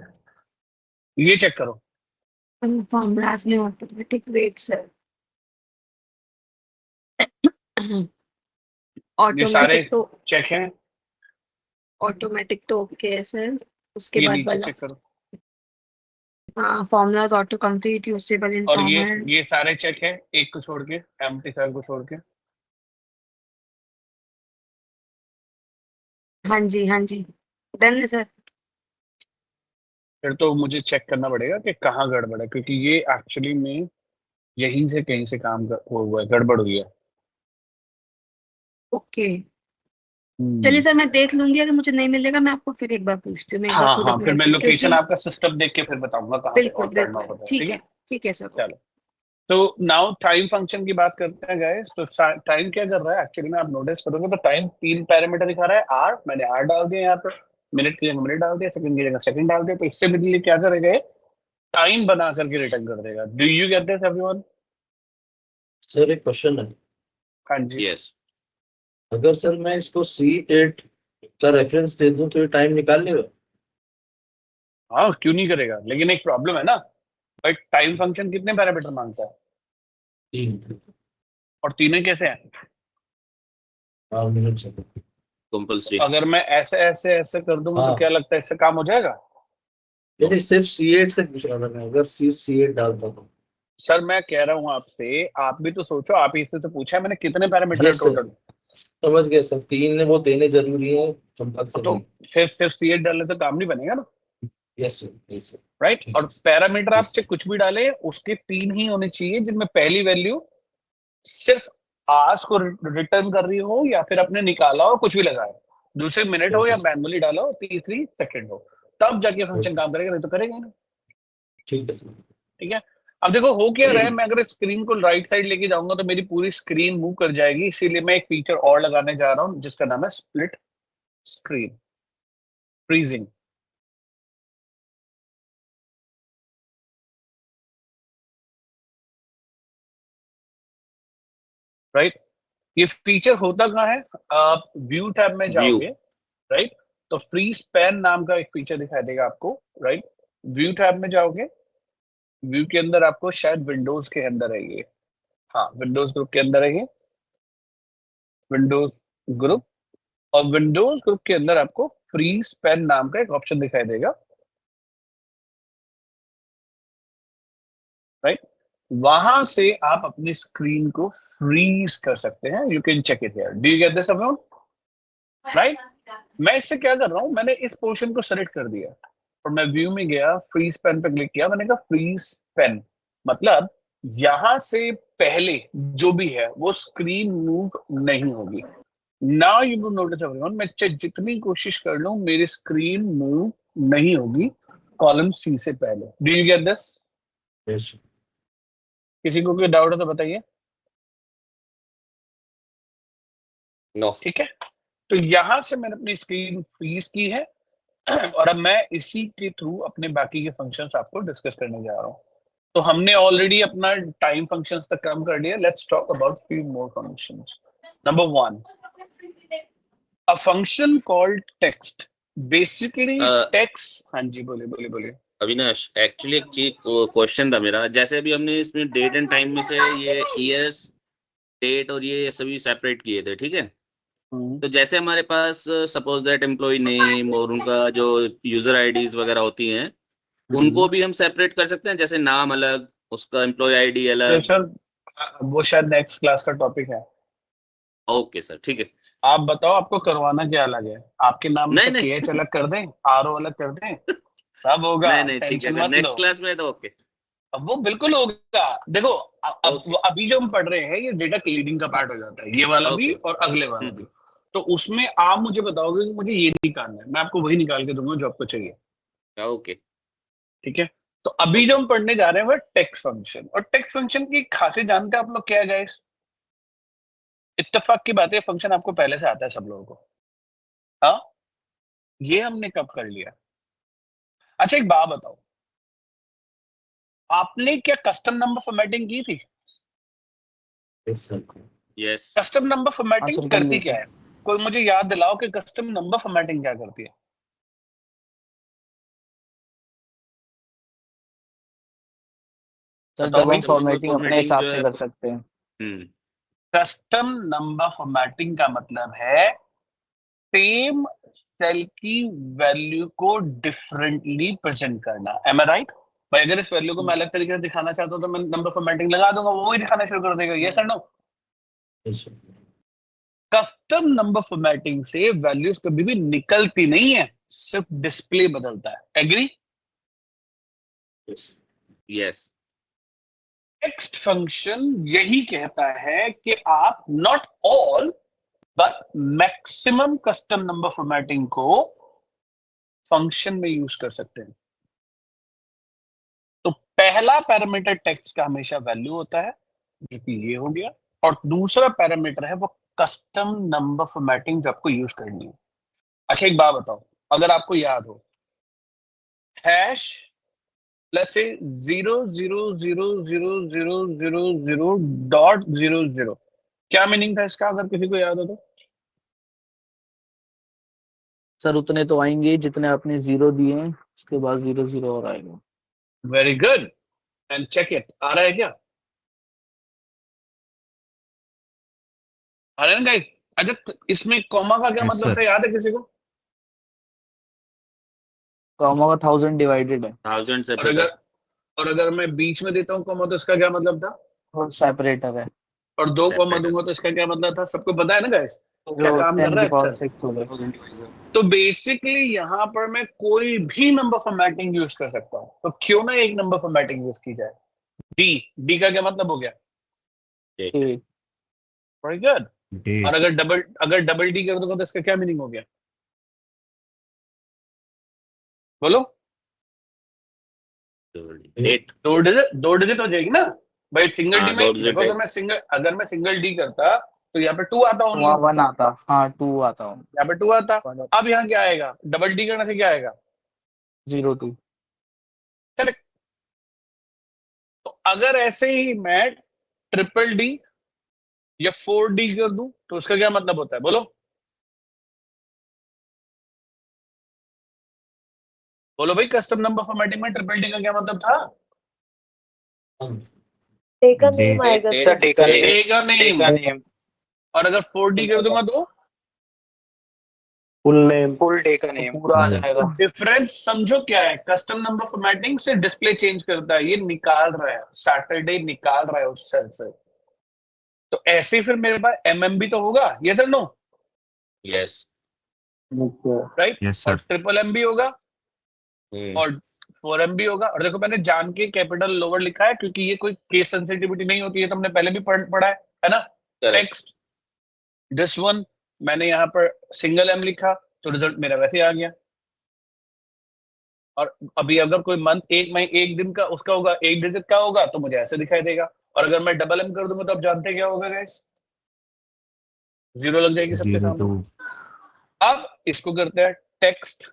ये चेक करो। फॉर्मूलाज में ऑटोमेटिक वेट सर। ये सारे ऑटोमेटिक तो चेक हैं, ऑटोमेटिक तो ओके है सर। उसके ये बाद नीचे वाला चेक करो। हाँ, फॉर्मूलाज ऑटो कंप्लीट यूजेबल इन और फॉर्मेट। ये सारे चेक है, एक को छोड़ के, एम्प्टी सेल को छोड़ के। हाँ जी हाँ जी। डन है सर। फिर तो मुझे चेक करना पड़ेगा कि कहाँ गड़बड़ है, क्योंकि ये एक्चुअली में यहीं से कहीं से हुआ है, गड़बड़ हुई है। ओके चलिए सर, मैं देख लूंगी, अगर मुझे नहीं मिलेगा मैं आपको फिर एक बार पूछती हूँ, मैं एक बार हाँ खुद हाँ, अपना फिर मैं क्योंकि लोकेशन आपका सिस्टम देख के फिर बताऊंगा कहाँ पे बिल्कुल और करना बिल्कुल होगा, ठीक है, ठीक है सर। चलो। तो नाउ टाइम फंक्शन की बात करते हैं गाइस। तो टाइम क्या कर रहा है एक्चुअली में, आप नोटिस करोगे तो टाइम 3 पैरामीटर दिखा रहा है। आर मैंने आर डाल दिया यहाँ पर, मिनट की जगह मिनट डाल दिया, सेकंड की जगह सेकंड डाल दिया। तो इससे मेरे लिए क्या करेगा, टाइम बना करके रिटर्न कर देगा। Do you get this everyone? Sir एक क्वेश्चन है, हाँ जी। यस अगर सर मैं इसको C8 का रेफरेंस दे दूं तो ये टाइम निकाल लेगा? हाँ क्यों नहीं करेगा, लेकिन एक प्रॉब्लम है ना भाई, टाइम फंक्शन कितने पैरामीटर मांगता है 3 और तीनों कैसे हैं? Minute second. कंपल्सरी। अगर मैं ऐसे ऐसे ऐसे कर दूंगा तो हाँ। क्या लगता है इससे काम हो जाएगा? नहीं सिर्फ C8 से पूछ रहा था मैं, अगर C8 डालता तो। सर मैं कह रहा हूँ आपसे, आप भी तो सोचो, आप ही से तो पूछा है मैंने कितने पैरामीटर है यस सर, टोटल। समझ गए सर, 3 ने वो देने जरूरी है तो कंपल्सरी। फिर सिर्फ C8 डालने से काम नहीं बनेगा ना, yes sir, yes sir. Right? ठीक और है। पैरामीटर आप Yes, चाहे कुछ भी डाले, उसके 3 ही होने चाहिए, जिनमें पहली वैल्यू सिर्फ आज को रिटर्न कर रही हो या फिर अपने निकाला हो, कुछ भी लगाया, दूसरे मिनट हो या Okay, मैनुअली डाला हो, तीसरी सेकंड हो, तब जाके फंक्शन काम करेगा, नहीं तो करेगा ही नहीं। ठीक है सर। ठीक है। अब देखो हो क्या रहा है, मैं अगर स्क्रीन को राइट साइड लेके जाऊंगा तो मेरी पूरी स्क्रीन मूव कर जाएगी, इसीलिए मैं एक फीचर और लगाने जा रहा हूं जिसका नाम है स्प्लिट स्क्रीन फ्रीजिंग। राइट? ये फीचर होता कहाँ है, आप व्यू टैब में जाओगे, राइट? तो फ्री स्पैन नाम का एक फीचर दिखाई देगा आपको, राइट? व्यू टैब में जाओगे, व्यू के अंदर आपको शायद विंडोज के अंदर है ये, हाँ विंडोज ग्रुप के अंदर है ये, विंडोज ग्रुप, और विंडोज ग्रुप के अंदर आपको फ्री स्पैन नाम का एक ऑप्शन दिखाई देगा, राइट? वहां से आप अपनी स्क्रीन को फ्रीज कर सकते हैं। You can check it here. Do you get this everyone? Right? मैं इससे क्या कर रहा हूं, मैंने इस पोर्शन को सेलेक्ट कर दिया और मैं व्यू में गया, फ्रीज पेन पे क्लिक किया, मैंने कहा फ्रीज पेन, मतलब यहां से पहले जो भी है वो स्क्रीन मूव नहीं होगी। Now you will notice everyone, मैं जितनी कोशिश कर लूं मेरी स्क्रीन मूव नहीं होगी कॉलम सी से पहले। Do you get this? Yes, किसी को कोई डाउट है तो बताइए। नो। ठीक है, तो यहां से मैंने अपनी स्क्रीन फ्रीज की है और अब मैं इसी के थ्रू अपने बाकी के फंक्शंस आपको डिस्कस करने जा रहा हूं। तो हमने ऑलरेडी अपना टाइम फंक्शंस तक कम कर लिया, let's talk about few more functions. Number 1, a function called text, basically text. हाँ जी, बोलिए बोलिए बोलिए। अविनाश, एक्चुअली एक चीज क्वेश्चन था मेरा, जैसे अभी हमने इसमें डेट एंड टाइम में से ये ईयर्स, डेट और ये सभी सेपरेट किए थे, ठीक है? तो जैसे हमारे पास सपोज दैट एम्प्लॉय नेम और उनका जो यूजर आईडीज वगैरह होती हैं, उनको भी हम सेपरेट कर सकते हैं, जैसे नाम अलग, उसका एम्प्लॉय आईडी अलग। सर वो शायद नेक्स्ट क्लास का टॉपिक है। ओके सर, ठीक है। आप बताओ आपको करवाना क्या अलग है? आपके नाम में नहीं से नहीं केएच अलग कर दें, आरओ अलग कर दें, सब होगा, नहीं नहीं, ठीक है, टेंशन अगर मत लो। नेक्स्ट क्लास में है तो ओके। अब वो बिल्कुल होगा। देखो Okay. अभी जो हम पढ़ रहे हैं ये डेटा क्लीनिंग का पार्ट हो जाता है, ये वाला भी Okay. और अगले वाला भी। तो उसमें आप मुझे बताओगे कि मुझे ये निकालना है, मैं आपको वही निकाल के दूंगा जो आपको चाहिए। ओके। ठीक है, तो अभी जो हम पढ़ने जा रहे हैं वो टेक्स्ट फंक्शन, और टेक्स्ट फंक्शन की खासियत जानते हैं आप लोग क्या है गाइस? इत्तेफाक की बात है, फंक्शन आपको पहले से आता है सब लोगों को। हाँ, ये हमने कब कर लिया? अच्छा एक बात बताओ, आपने क्या कस्टम नंबर फॉर्मेटिंग की थी? यस। कस्टम नंबर हाँ फॉर्मेटिंग सर, कर करती ली क्या थी। है? कोई मुझे याद दिलाओ कि कस्टम नंबर फॉर्मेटिंग क्या करती है? सर बताओ जब हम भाई। फॉर्मेटिंग अपने फॉर्मेटिंग हिसाब जो से है कर सकते हैं। कस्टम नंबर फॉर्मेटिंग का मतलब है सेम सेल की वैल्यू को डिफरेंटली प्रेजेंट करना। एम आई राइट? भाई अगर इस वैल्यू को मैं अलग तरीके से दिखाना चाहता हूं तो मैं नंबर फॉर्मेटिंग लगा दूंगा, वो ही दिखाना शुरू कर देगा। यस और नो? कस्टम नंबर फॉर्मेटिंग से वैल्यूज कभी भी निकलती नहीं है, सिर्फ डिस्प्ले बदलता है। एग्री? यस टेक्स्ट फंक्शन यही कहता है कि आप not all but maximum custom number formatting को फंक्शन में यूज कर सकते हैं। तो पहला पैरामीटर टेक्स्ट का हमेशा वैल्यू होता है, जो कि ये हो गया, और दूसरा पैरामीटर है वो कस्टम नंबर फॉर्मेटिंग जो आपको यूज करनी है। अच्छा एक बात बताओ, अगर आपको याद हो हैश लेट्स से 0.000000 क्या मीनिंग था इसका, अगर किसी को याद हो तो? सर उतने तो आएंगे जितने आपने 0 दिए हैं, उसके बाद 0 0 और आएगा। Very good and check it, आ रहा है क्या? आ रहा है ना गाइस? अच्छा इसमें कॉमा का क्या Yes, मतलब sir. था, याद है किसी को? कॉमा का 1000 डिवाइडेड है 1000 से और अगर मैं बीच में देता हूँ कॉमा तो इसका क्या मतलब था? और सेपरेटर है और 2 कॉमा Separator. दूंगा तो इसका क्या मतलब था? सबको पता है ना गाइस क्या जो काम कर 10 रहा की है पावर अक्सर? 6 होगा। तो बेसिकली यहाँ पर मैं कोई भी नंबर फॉर्मेटिंग यूज कर सकता हूँ, तो क्यों ना एक नंबर फॉर्मेटिंग यूज की जाए। डी का क्या मतलब हो गया? Date. Very good. Date. और अगर डबल डी कर दूंगा तो इसका क्या मीनिंग हो गया? बोलो। Date. दो डिजिट हो जाएगी ना भाई। सिंगल डी हाँ, में 2 digit देखो, है। अगर मैं सिंगल डी करता तो यहाँ पे 2 आता ओनली, वहाँ 1 आता, हाँ 2 आता हूँ। यहाँ पे 2 आता। अब यहाँ क्या आएगा? डबल डी करने से क्या आएगा? 02। करेक्ट। तो अगर ऐसे ही मैं ट्रिपल डी या 4D कर दूं तो उसका क्या मतलब होता है? बोलो बोलो भाई, कस्टम नंबर फॉर्मेटिंग में ट्रिपल डी का क्या मतलब था? डे का Date. नेम आएगा Date. सर। डे का नेम। और अगर 4D कर दूंगा तो फुल नेम, फुल डे का नेम पूरा आ जाएगा। डिफरेंस समझो क्या है। कस्टम नंबर फॉर्मेटिंग से डिस्प्ले चेंज करता है, ये निकाल रहा है, सैटरडे निकाल रहा है उस सेल से। तो ऐसे ही फिर मेरे पास एमएम तो होगा, ये sir no Yes. Right? Yes, और sir. ट्रिपल एम भी होगा और 4M भी होगा। और देखो मैंने जान के कैपिटल लोअर लिखा है क्योंकि ये कोई केस सेंसिटिविटी नहीं होती है, तो हमने पहले भी पढ़ा है ना। Correct. टेक्स्ट दिस वन मैंने यहाँ पर सिंगल एम लिखा तो रिजल्ट मेरा वैसे आ गया। और अभी अगर कोई मंथ एक दिन का उसका होगा, एक डिजिट का होगा तो मुझे ऐसे दिखाई देगा। और अगर मैं डबल एम कर दूंगा तो आप जानते क्या होगा गाइस? 0 लग जाएगी सबके सामने। 02. अब इसको करते हैं टेक्स्ट,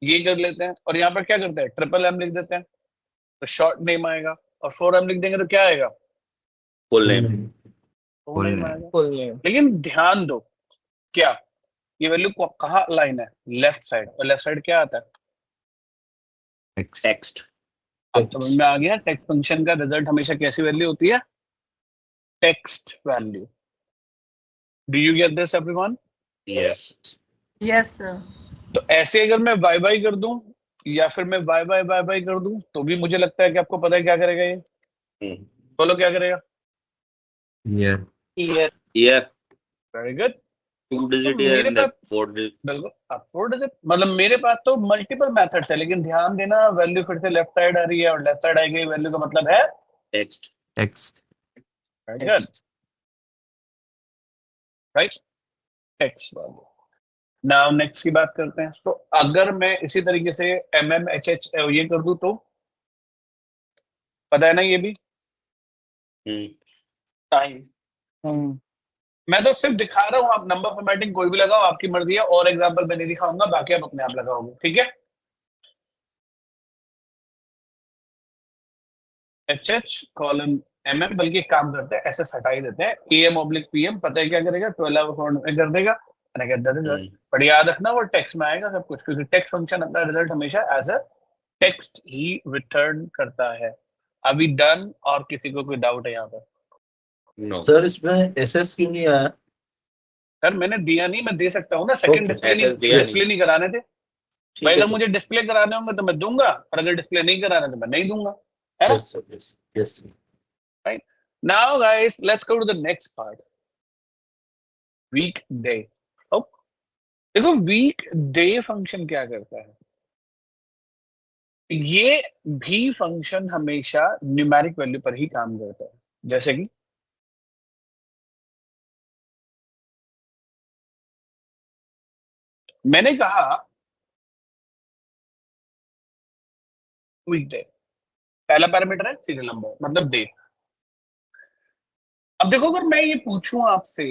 ये कर लेते हैं और यहाँ पर क्या करते हैं? ट्रिपल एम लिख देते हैं तो शॉर्ट नेम आएगा। और 4M लिख देंगे तो क्या आएगा? Full name. फुल नेम आएगा। Full name. लेकिन ध्यान दो, क्या ये वैल्यू कहाँ लाइन है? Left side. और लेफ्ट साइड क्या आता है? Text. Text. अब समझ में आ गया टेक्स्ट फंक्शन का रिजल्ट हमेशा कैसी वैल्यू होती है? Text value. Do you get this everyone? Yes. Yes sir. तो ऐसे अगर मैं वाई वाई कर दूं या फिर मैं वाई वाई कर दूं तो भी मुझे लगता है कि आपको पता है क्या करेगा ये। बोलो क्या करेगा? Year. Year. Very good. 2 digit मेरे year and पास 4 digit. बिल्कुल आप 4 डिजिट, मतलब मेरे पास तो मल्टीपल मेथड्स है, लेकिन ध्यान देना वैल्यू फिर से लेफ्ट साइड आ रही है और लेफ्ट साइड आएगी वैल्यू का मतलब है Text. Text. Very good right, text value. Now next की बात करते हैं। तो अगर मैं इसी तरीके से MMHH ये कर दूं तो पता है ना ये भी टाइम। मैं तो सिर्फ दिखा रहा हूं, आप नंबर फॉर्मेटिंग कोई भी लगाओ, आपकी मर्जी है। और एग्जांपल मैं नहीं दिखाऊंगा, बाकी आप अपने आप लगाओगे, ठीक है। HH कॉलन MM, बल्कि एक काम करते हैं SS हटा ही देते हैं। AM/PM पता है क्या करेगा? 12 अकाउंट में कर देगा। पर याद रखना वो टेक्स्ट में आएगा सब कुछ, क्योंकि टेक्स्ट फंक्शन अपना रिजल्ट हमेशा एज अ टेक्स्ट ही रिटर्न करता है। अभी डन? और किसी को कोई डाउट है यहाँ पर? No. सर इसमें एसएस क्यों नहीं आया? सर मैंने दिया नहीं, मैं दे सकता हूँ ना। Second Okay. SS दिया डिस्प्ले नहीं कराने थे ठीक भाई। है अगर मुझे डिस्प्ले कराने होंगे तो मैं दूंगा, और अगर डिस्प्ले नहीं कराने तो मैं नहीं दूंगा, है ना। Yes sir, yes yes sir. Right now guys, let's go to the next part, weekday. Oh, देखो वीक डे फंक्शन क्या करता है, ये भी फंक्शन हमेशा न्यूमेरिक वैल्यू पर ही काम करता है। जैसे कि मैंने कहा वीकडे, पहला पैरामीटर है सीरियल नंबर मतलब डे। अब देखो अगर मैं ये पूछूं आपसे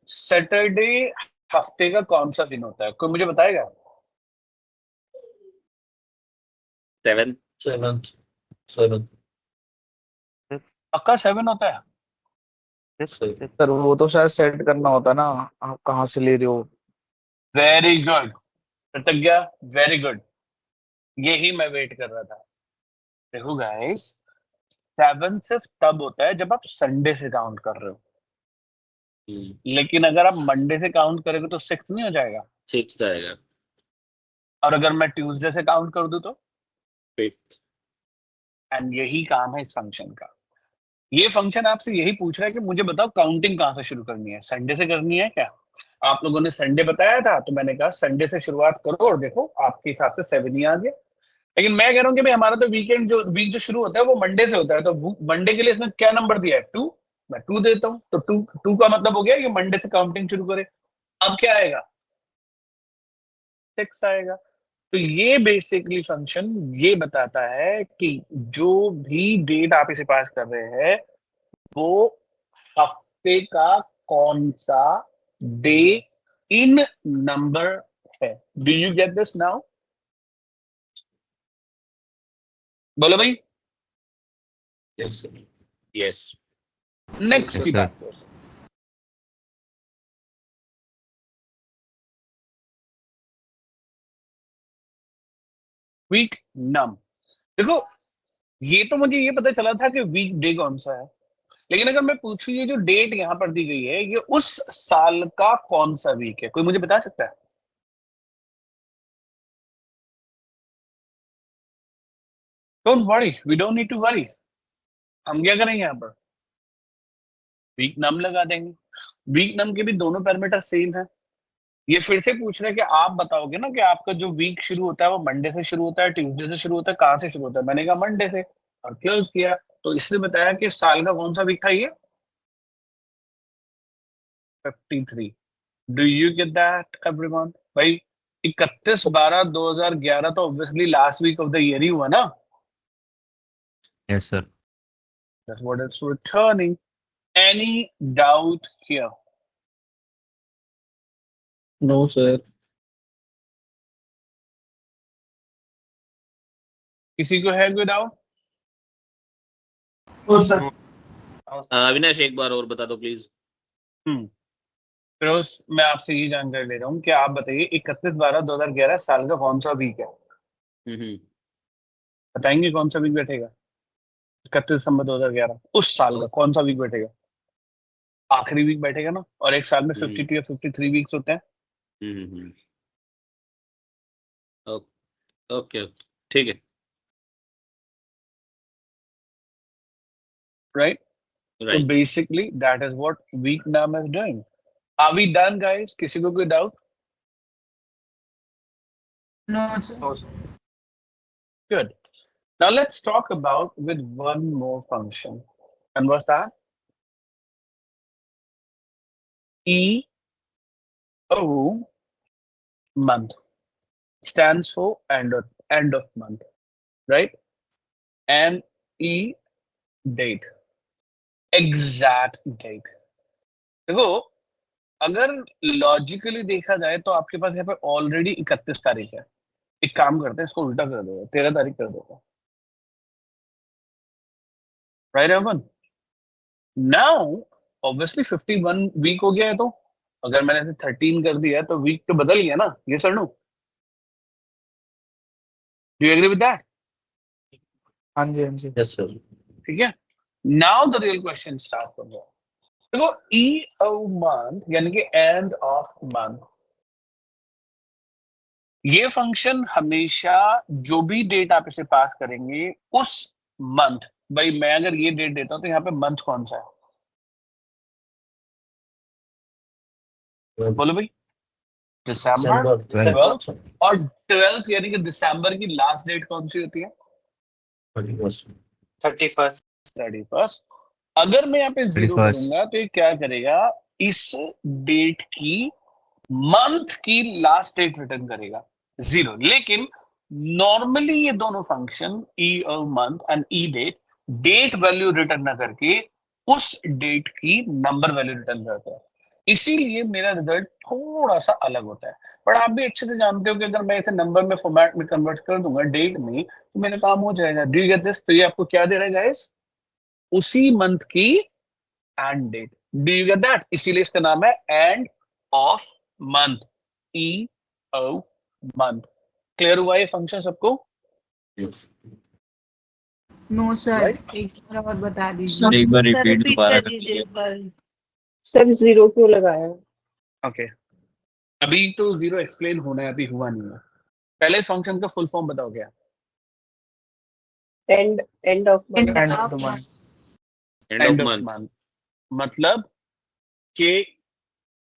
सैटरडे हफ्ते का कौन सा दिन होता है, कोई मुझे बताएगा? 7। 7 पक्का 7 होता है? सर वो तो शायद सेट करना होता है ना, आप कहाँ से ले रहे हो। वेरी गुड कृतज्ञ, वेरी गुड, यही मैं वेट कर रहा था। देखो गाइस 7 सिर्फ तब होता है जब आप संडे से काउंट कर रहे हो, लेकिन अगर आप मंडे से काउंट करोगे तो 6 नहीं हो जाएगा? 6 आएगा। और अगर मैं ट्यूसडे से काउंट कर दूं तो 5th। एंड यही काम है इस फंक्शन का। ये फंक्शन आपसे यही पूछ रहा है कि मुझे बताओ काउंटिंग कहाँ से शुरू करनी है, संडे से करनी है क्या? आप लोगों ने संडे बताया था तो मैंने कहा संडे से शुरुआत करो और देखो आपके हिसाब से 7 ही आ गया। लेकिन मैं कह रहा हूँ कि भाई हमारा तो वीक जो शुरू होता है वो मंडे से होता है, तो मंडे के लिए इसमें क्या नंबर दिया है? 2। मैं 2 देता हूँ, तो 2 का मतलब हो गया कि मंडे से काउंटिंग शुरू करे। अब क्या आएगा? 6 आएगा। तो ये बेसिकली फंक्शन ये बताता है कि जो भी डेट आप इसे पास कर रहे हैं वो हफ्ते का कौन सा डे इन नंबर है। Do you get this now? बोलो भाई। Yes sir. Yes. Next Yes, की sir. बात करो। वीक नम। देखो ये तो मुझे ये पता चला था कि वीक डे कौन सा है, लेकिन अगर मैं पूछूं ये जो डेट यहां पर दी गई है ये उस साल का कौन सा वीक है, कोई मुझे बता सकता है? Don't worry, we don't need to worry. हम क्या करेंगे यहाँ पर? वीक नम लगा देंगे। वीक नम के भी दोनों पैरामीटर सेम है। ये फिर से पूछ रहे हैं कि आप बताओगे ना कि आपका जो वीक शुरू होता है वो मंडे से शुरू होता है, ट्यूसडे से शुरू होता है, कहाँ से शुरू होता है? मैंने कहा मंडे से और क्लोज किया। तो इसने बताया कि साल का कौन सा वीक था ये? 53। Do you get that everyone? भाई 31/12/2011 तो obviously last week of the year ही हुआ ना। Yes, sir. That's what it's returning. Any doubt here? No sir. किसी को है कोई डाउट? अविनाश एक बार और बता दो प्लीज। फिरोज मैं आपसे ये जानकारी ले रहा हूँ कि आप बताइए 31/12/2011 साल का कौन सा वीक है? बताएंगे कौन सा वीक बैठेगा? 31 दिसंबर 2011 उस साल का कौन सा वीक बैठेगा? आखिरी वीक बैठेगा ना, और एक साल में 52 या 53 वीक्स होते हैं। ओके ठीक है। Right? So basically that is what week num is doing. Are we done guys? किसी को कोई doubt? No, Good. Now let's talk about with one more function. And what's that? EO month stands for end of month, right? And E date, exact date. देखो अगर लॉजिकली देखा जाए तो आपके पास यहाँ पे ऑलरेडी 31 तारीख है। एक काम करते हैं इसको उल्टा कर देगा, 13 तारीख कर देगा। Right everyone? Now obviously 51 week हो गया है, तो अगर मैंने इसे 13 कर दिया तो वीक तो बदल गया ना। ये sir no, do you agree with that? हाँ जी हाँ जी। Yes sir. ठीक है, now the real question start कर रहा है। देखो ई मंथ यानी कि एंड ऑफ मंथ, ये फंक्शन हमेशा जो भी डेट आप इसे पास करेंगे उस मंथ, भाई मैं अगर ये डेट देता हूं तो यहाँ पे मंथ कौन सा है? बोलो भाई। दिसंबर दिसंबर 12 और 12th यानी कि दिसंबर की लास्ट डेट कौन सी होती है? 31st 31st। अगर मैं यहाँ पे 0 31st। करूंगा तो ये क्या करेगा? इस डेट की मंथ की लास्ट डेट रिटर्न करेगा 0। लेकिन नॉर्मली ये दोनों function E month and E date value return ना करके उस डेट की नंबर वैल्यू रिटर्न करता है। इसीलिए मेरा रिजल्ट थोड़ा सा अलग होता है। पर आप भी अच्छे से जानते हो कि अगर मैं इसे नंबर में फॉर्मेट में कन्वर्ट कर दूंगा डेट में तो मेरा काम हो जाएगा। Do you get this? तो ये आपको क्या दे रहा है गाइस? उसी मंथ की end date. Do you get that? इसीलिए इसका नाम है end of month, E O month. Clear हुआ ये फंक्शन सबको? No sir, Right? एक बार और बता सर दीजिए। एक बार सर रिपीट रिपीट दोबारा कर कर दीजिए दीजिए। इस बार। सर 0 क्यों लगाया? ओके अभी तो 0 एक्सप्लेन होना है, अभी हुआ नहीं है। पहले फंक्शन का फुल फॉर्म बताओ क्या? And of month. End of the month. And of month. Month मतलब कि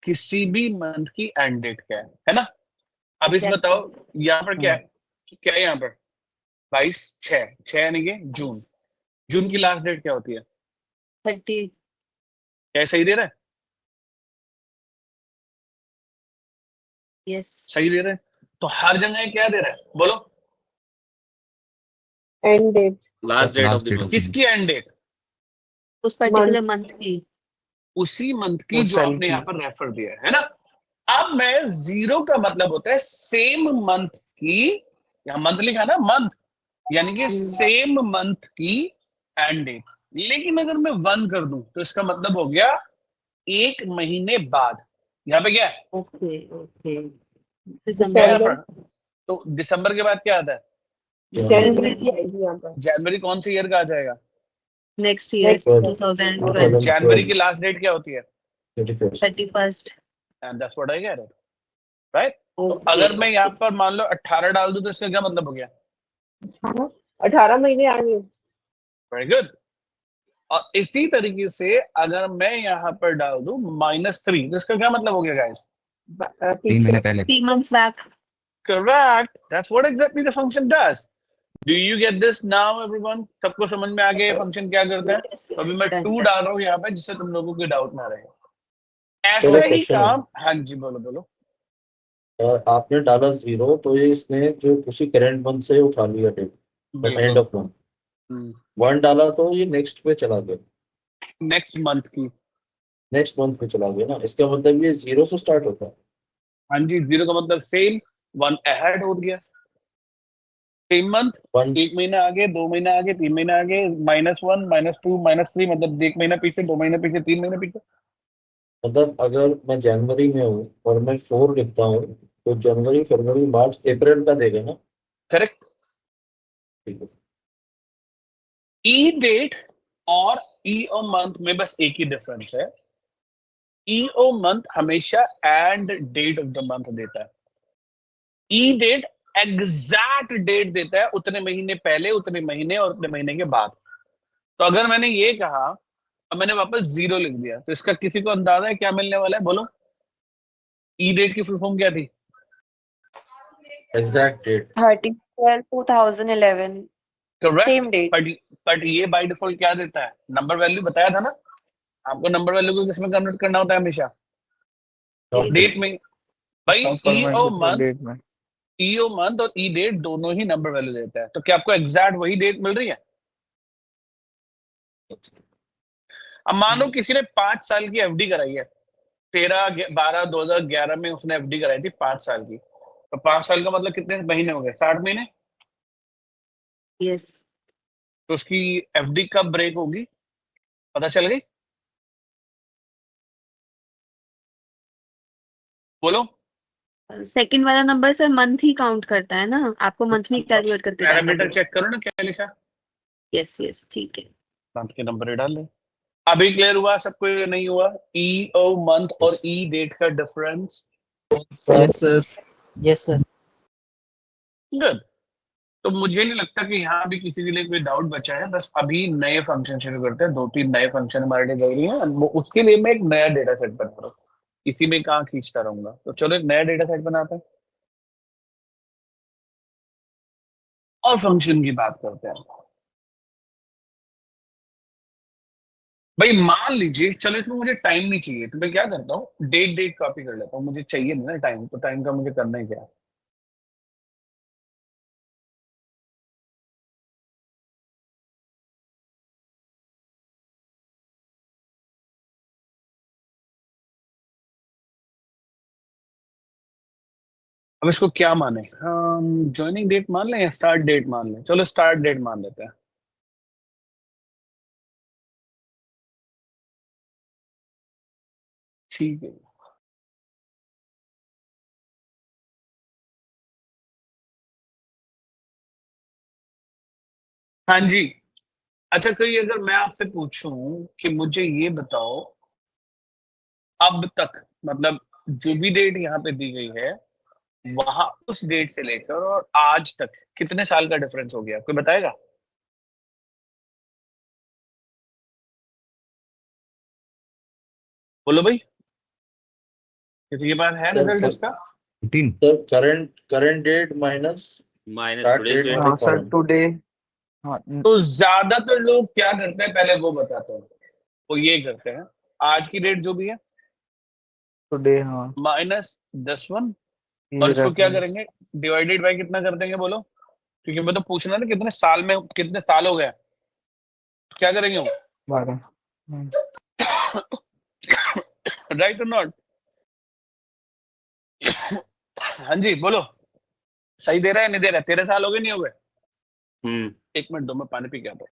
किसी भी मंथ की एंड डेट क्या है ना? अब इस बताओ यहाँ पर क्या है? क्या है यहाँ पर? 22/6 यानी कि जून की लास्ट डेट क्या होती है? 30। क्या सही दे रहा है? यस। सही दे रहा है। तो हर जगह क्या दे रहा है बोलो? End date. Last date of last the date month. Of किसकी एंड डेट? उस पर्टिकुलर Month। मंथ की। उसी मंथ की उस जो साल आपने की। यहाँ पर रेफर दिया है ना? अब मैं 0 का मतलब होता है सेम मंथ की, यहाँ मंथ लिखा ना, मंथ यानी कि सेम मंथ की एंड डेट। लेकिन अगर मैं 1 कर दूं तो इसका मतलब हो गया 1 महीने बाद। यहाँ पे क्या है? Okay okay. यहाँ दिसंबर। पर तो दिसंबर के बाद क्या आता है? जनवरी आएगी यहाँ पर। जनवरी कौन से ईयर का आ जाएगा? Next year Next year। 2012। जनवरी की लास्ट डेट क्या होती है? 31st। And that's what I get it, right? तो अगर मैं यहाँ पर मान लो 18 डाल दूं तो इसका क्या मतलब हो गया? 18 महीने आ गए। Very good. और इसी तरीके से अगर मैं यहाँ पर डाल दूं -3 तो इसका क्या मतलब हो गया गाइस? 3 महीने पहले। 3 months back। Correct, that's what exactly the function does. Do you get this now everyone? सबको समझ में आ गया ये फंक्शन क्या करता है? तो अभी मैं 2 डाल रहा हूँ यहाँ पे जिससे तुम लोगों को डाउट ना रहे। ऐसा ही question काम। हाँ जी बोलो बोलो। आपने डाला 0 तो ये इसने जो उसी करंट मंथ से उठा लिया डेट, एंड ऑफ मंथ। 1 डाला तो ये नेक्स्ट पे चला गया, नेक्स्ट मंथ की। नेक्स्ट मंथ पे चला गया ना, इसका मतलब ये 0 से स्टार्ट होता है। हाँ जी 0 का मतलब सेम, 1 अहेड हो गया। सेम मंथ, 1 महीना आगे, 2 महीना आगे, 3 महीना आगे, -1 -2 -3 मतलब 1 महीना पीछे, 2 महीना पीछे, 3 महीना पीछे। मतलब अगर मैं जनवरी में हूँ और मैं 4 लिखता हूँ तो जनवरी, फरवरी, मार्च, अप्रैल का देगा ना? करेक्ट। ठीक है। ई डेट और ई ओ मंथ में बस एक ही डिफरेंस है। ई ओ मंथ हमेशा end date of the month देता है। ई डेट एग्जैक्ट डेट देता है, उतने महीने पहले, उतने महीने और उतने महीने के बाद। तो अगर मैंने ये कहा और मैंने वापस 0 लिख दिया तो इसका किसी को अंदाजा है क्या मिलने वाला है? बोलो ई डेट की फुल फॉर्म क्या थी? Exact date. 30/12/2011। Same correct. Date. But ये बाय डिफॉल्ट क्या देता है? Number value. बताया था ना आपको, नंबर वैल्यू को किसमें कन्वर्ट करना होता है? हमेशा डेट में। भाई ई ओ मंथ, डेट में। ईओ मंथ और ई डेट दोनों ही नंबर वैल्यू देता है। तो क्या आपको एग्जैक्ट वही डेट मिल रही है? अब मानो किसी ने 5 साल की एफडी कराई है, 13/12/2011 में उसने एफडी कराई थी 5 साल की। तो 5 साल का मतलब कितने महीने हो गए? 60 महीने। यस। तो उसकी एफडी कब ब्रेक होगी? पता चल गई? बोलो। सेकंड वाला नंबर सर मंथ ही काउंट करता है ना, आपको मंथ में कैलकुलेट करके डालना पैरामीटर पड़ेगा। चेक करो ना क्या लिखा। यस यस ठीक है। मंथ के नंबर ही डाल दे। अभी क्लियर हुआ सबको या नहीं हुआ? ई ओ मंथ और ई डेट का difference. Yes sir. Yes sir. Good. तो मुझे नहीं लगता कि यहाँ भी किसी के लिए कोई डाउट बचा है। बस अभी नए फंक्शन शुरू करते हैं। 2-3 नए फंक्शन हमारे लिए जरूरी हैं। वो उसके लिए मैं एक नया डेटा सेट बना रहा हूँ। इसी में कहाँ खींचता रहूंगा। तो चलो एक नया डेटा सेट बनाते हैं और फंक्शन की बात करते हैं। भाई मान लीजिए, चलो इसमें मुझे टाइम नहीं चाहिए तो मैं क्या करता हूँ, डेट कॉपी कर लेता हूँ। मुझे चाहिए नहीं ना टाइम, तो टाइम का मुझे करना ही क्या है। अब इसको क्या माने, हम ज्वाइनिंग डेट मान लें या स्टार्ट डेट मान लें? चलो स्टार्ट डेट मान लेते हैं। ठीक है। हाँ जी। अच्छा, कोई अगर मैं आपसे पूछूं कि मुझे ये बताओ, अब तक मतलब जो भी डेट यहाँ पे दी गई है, वहां उस डेट से लेकर और आज तक कितने साल का डिफरेंस हो गया, कोई बताएगा? बोलो भाई, किसी के पास है रिजल्ट इसका? 15 sir current date minus minus today's date. हाँ सर, टुडे। हाँ तो ज्यादातर लोग क्या करते हैं, पहले वो बताता हूँ। वो ये करते हैं, आज की डेट जो भी है टुडे, हाँ -10 ये और इसको क्या रेफरेंस। करेंगे, डिवाइडेड बाय कितना कर देंगे बोलो? क्योंकि मैं तो पूछना ना कितने साल में, कितने साल हो गए, क्या करेंगे वो? 12। राइट और नॉट? हाँ जी बोलो, सही दे रहा है नहीं दे रहा है? 13 साल हो गए नहीं हो गए? एक मिनट दो, मैं पानी पी के आता हूँ।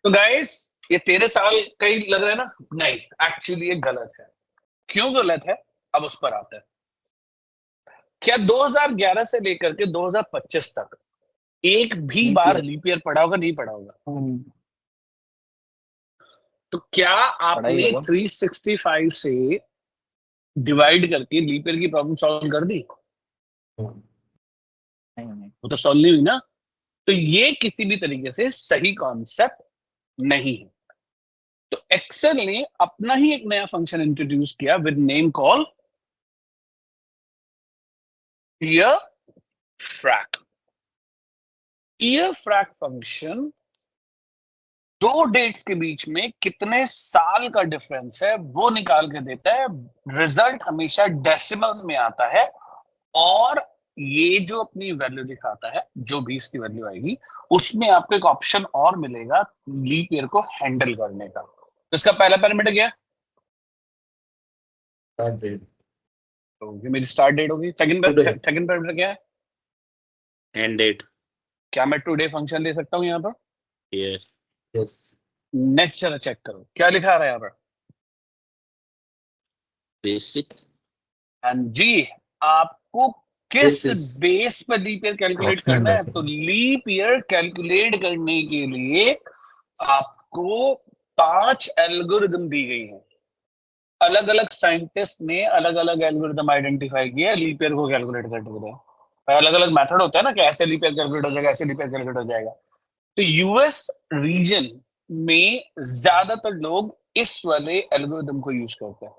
तो गाइस, ये 13 साल कहीं लग रहा है ना? नहीं, एक्चुअली ये गलत है। क्यों गलत है, अब उस पर आते हैं। क्या 2011 से लेकर के 2025 तक एक भी बार लीप ईयर पढ़ा होगा? नहीं पढ़ा होगा? तो क्या आपने 365 से डिवाइड करके लीप ईयर की प्रॉब्लम सॉल्व कर दी? वो तो सॉल्व नहीं हुई ना। तो ये किसी भी तरीके से सही कॉन्सेप्ट नहीं है। तो एक्सेल ने अपना ही एक नया फंक्शन इंट्रोड्यूस किया with name call year frac. Year frac function दो डेट्स के बीच में कितने साल का डिफरेंस है वो निकाल के देता है। रिजल्ट हमेशा डेसिमल में आता है, और ये जो अपनी वैल्यू दिखाता है, जो भी इसकी वैल्यू आएगी, उसमें आपको एक ऑप्शन और मिलेगा लीप ईयर को हैंडल करने का। तो इसका पहला पैरामीटर क्या है? Start date. तो ये मेरी स्टार्ट डेट होगी। सेकंड पैरामीटर क्या है? End date. क्या मैं टुडे फंक्शन ले सकता हूँ यहाँ पर? यस। यस। नेक्स्ट जरा चेक करो क्या लिखा रहा है यहाँ पर। बेसिक। जी, आपको किस Basis. बेस पर लीप ईयर कैलकुलेट करना है? तो लीप ईयर कैलकुलेट करने के लिए आपको 5 एल्गोरिदम दी गई हैं। अलग अलग साइंटिस्ट ने अलग अलग एल्गोरिदम आइडेंटिफाई किया लीप ईयर को कैलकुलेट करने के लिए। अलग अलग मेथड होता है ना कि ऐसे लीप ईयर कैलकुलेट हो जाएगा, ऐसे लीप ईयर कैलकुलेट हो जाएगा। तो यूएस रीजन में ज्यादातर लोग इस वाले एल्गोरिदम को यूज करते हैं।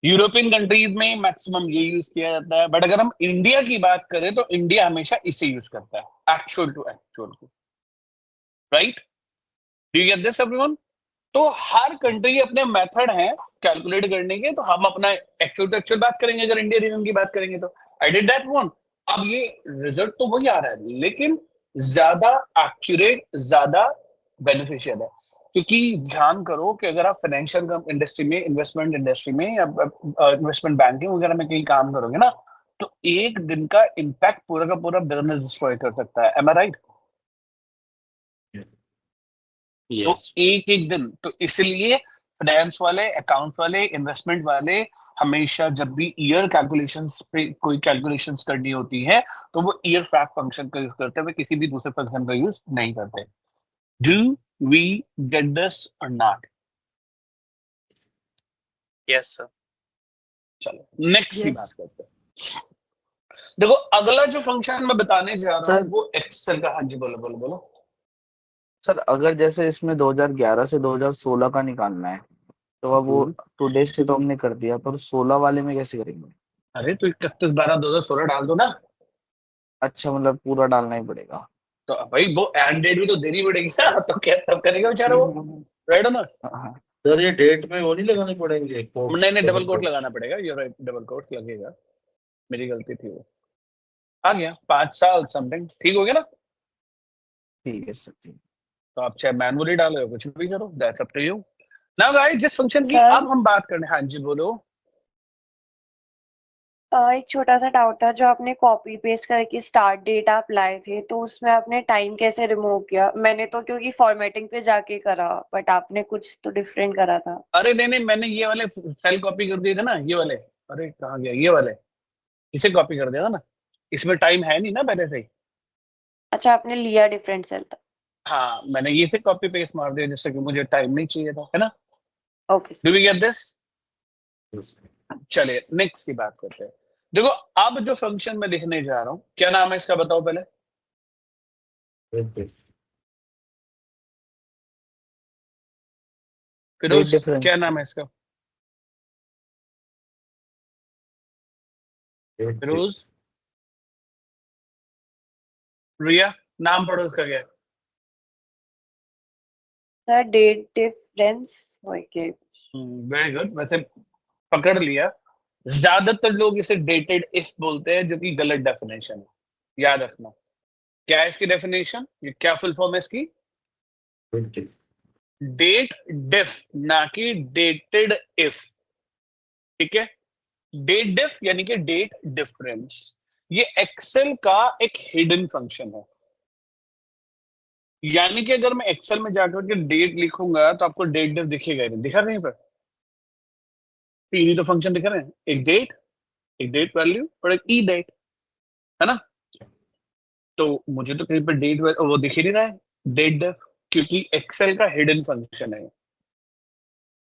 यूरोपियन कंट्रीज में मैक्सिमम ये यूज किया जाता है, बट अगर हम इंडिया की बात करें तो इंडिया हमेशा इसे यूज करता है, एक्चुअल टू एक्चुअल को। Right, do you get this everyone? तो हर कंट्री के अपने मेथड हैं कैलकुलेट करने के। तो हम अपना एक्चुअल टू एक्चुअल बात करेंगे, अगर इंडिया रीजन की बात करेंगे तो आई डिड दैट वन। अब ये रिजल्ट तो वही आ रहा है, लेकिन ज्यादा एक्यूरेट, ज्यादा बेनिफिशियल है। क्योंकि ध्यान करो कि अगर आप फाइनेंशियल इंडस्ट्री में, इन्वेस्टमेंट इंडस्ट्री में या इन्वेस्टमेंट बैंकिंग वगैरह में कहीं काम करोगे ना, तो एक दिन का इम्पैक्ट पूरा का पूरा बिजनेस डिस्ट्रॉय कर सकता है। एम आई राइट? तो एक दिन, तो इसलिए फाइनेंस वाले, अकाउंट वाले, इन्वेस्टमेंट वाले हमेशा जब भी ईयर कैलकुलेशंस पे कोई कैलकुलेशंस करनी होती है तो वो ईयर फैक्ट फंक्शन का यूज करते हैं, किसी भी दूसरे फंक्शन का यूज नहीं करते। डू वी गेट दिस और नॉट? Yes sir. चलो नेक्स्ट की बात करते हैं। देखो अगला जो फंक्शन मैं बताने जा रहा हूँ वो एक्सेल का। हाँ जी बोलो बोलो बोलो। सर अगर जैसे इसमें 2011 से 2016 का निकालना है तो अब वो टुडे से तो हमने कर दिया, पर 16 वाले में कैसे करेंगे? अरे तो 31/12/2016 डाल दो ना। अच्छा, मतलब पूरा डालना ही पड़ेगा। तो भाई वो एंड डेट भी तो देनी पड़ेगी ना, तो क्या तब करेगा बेचारा वो, राइट ना? सर ये डेट में वो नहीं लगाने पड़ेंगे? नहीं डबल कोट लगाना पड़ेगा। ये राइट, डबल कोट लगेगा। मेरी गलती थी वो। आ गया 5 साल समथिंग, ठीक हो गया ना? ठीक है सर, ठीक। तो आप चाहे मैनुअली डालो या कुछ भी करो, that's up to you. Now guys जिस फंक्शन की सर? अब हम बात करने, हाँ जी बोलो। एक छोटा सा डाउट था, जो आपने कॉपी पेस्ट करके स्टार्ट डेट आप लाए थे तो उसमें आपने टाइम कैसे रिमूव किया? मैंने तो क्योंकि फॉर्मेटिंग पे जाके करा, बट आपने कुछ तो डिफरेंट करा था। अरे नहीं मैंने ये वाले सेल कॉपी कर दिए थे ना, ये वाले। अरे कहाँ गया ये वाले, इसे कॉपी कर दिया था ना, इसमें टाइम है नहीं ना पहले से ही। अच्छा, आपने लिया डिफरेंट सेल था। हाँ मैंने ये से कॉपी पेस्ट मार दिया जिससे कि मुझे टाइम नहीं चाहिए था, है ना? Okay do we get this? चलिए नेक्स्ट की बात करते हैं। देखो अब जो फंक्शन मैं लिखने जा रहा हूं, क्या नाम है इसका बताओ पहले। फिरोज क्या नाम है इसका? फिरोज, रिया, नाम पढ़ो उसका क्या है? Sir date difference. Okay, very good. वैसे पकड़ लिया। ज्यादातर लोग इसे डेटेड इफ बोलते हैं, जो कि गलत डेफिनेशन है, याद रखना। क्या है इसकी डेफिनेशन? ये क्या फुल फॉर्म है इसकी? डेट डिफ, ना कि डेटेड इफ। ठीक है, डेट डिफ यानी कि डेट डिफरेंस। ये एक्सेल का एक हिडन फंक्शन है। यानी कि अगर मैं एक्सेल में जाकर के डेट लिखूंगा तो आपको डेट डिफ दिखेगा नहीं, दिखा रहे हैं पर तीन ही तो फंक्शन दिख रहे हैं, एक डेट वैल्यू और एक ई डेट, है ना? तो मुझे तो कहीं पर डेट वो दिख ही नहीं रहा है, डेट डिफ, क्योंकि एक्सेल का हिडन फंक्शन है।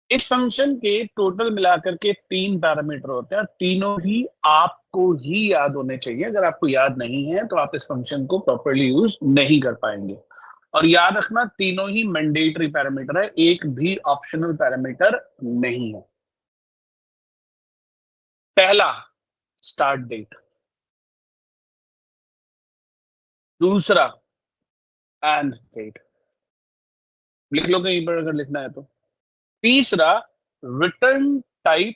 इस फंक्शन के टोटल मिलाकर के 3 पैरामीटर होते हैं, तीनों ही आपको ही याद होने चाहिए। अगर आपको याद नहीं है तो आप इस फंक्शन को प्रॉपर्ली यूज नहीं कर पाएंगे। और याद रखना तीनों ही मैंडेटरी पैरामीटर है, एक भी ऑप्शनल पैरामीटर नहीं है। पहला स्टार्ट डेट, दूसरा एंड डेट, लिख लो कहीं पर अगर लिखना है तो। तीसरा रिटर्न टाइप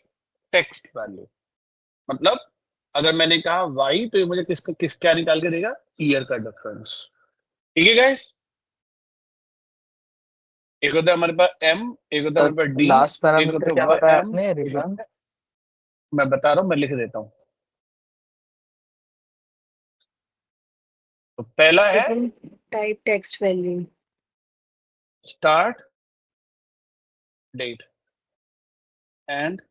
टेक्स्ट वैल्यू, मतलब अगर मैंने कहा वाई तो ये मुझे किस क्या निकाल के देगा? ईयर का डिफरेंस। ठीक है गाइस? एक होता है हमारे पास एम, एक होता है हमारे पास डी, लास्ट एक पैरामीटर होता क्या है बताया एम, आपने? रिटर्न? मैं बता रहा हूं, मैं लिख देता हूं। तो पहला है type text value, start date end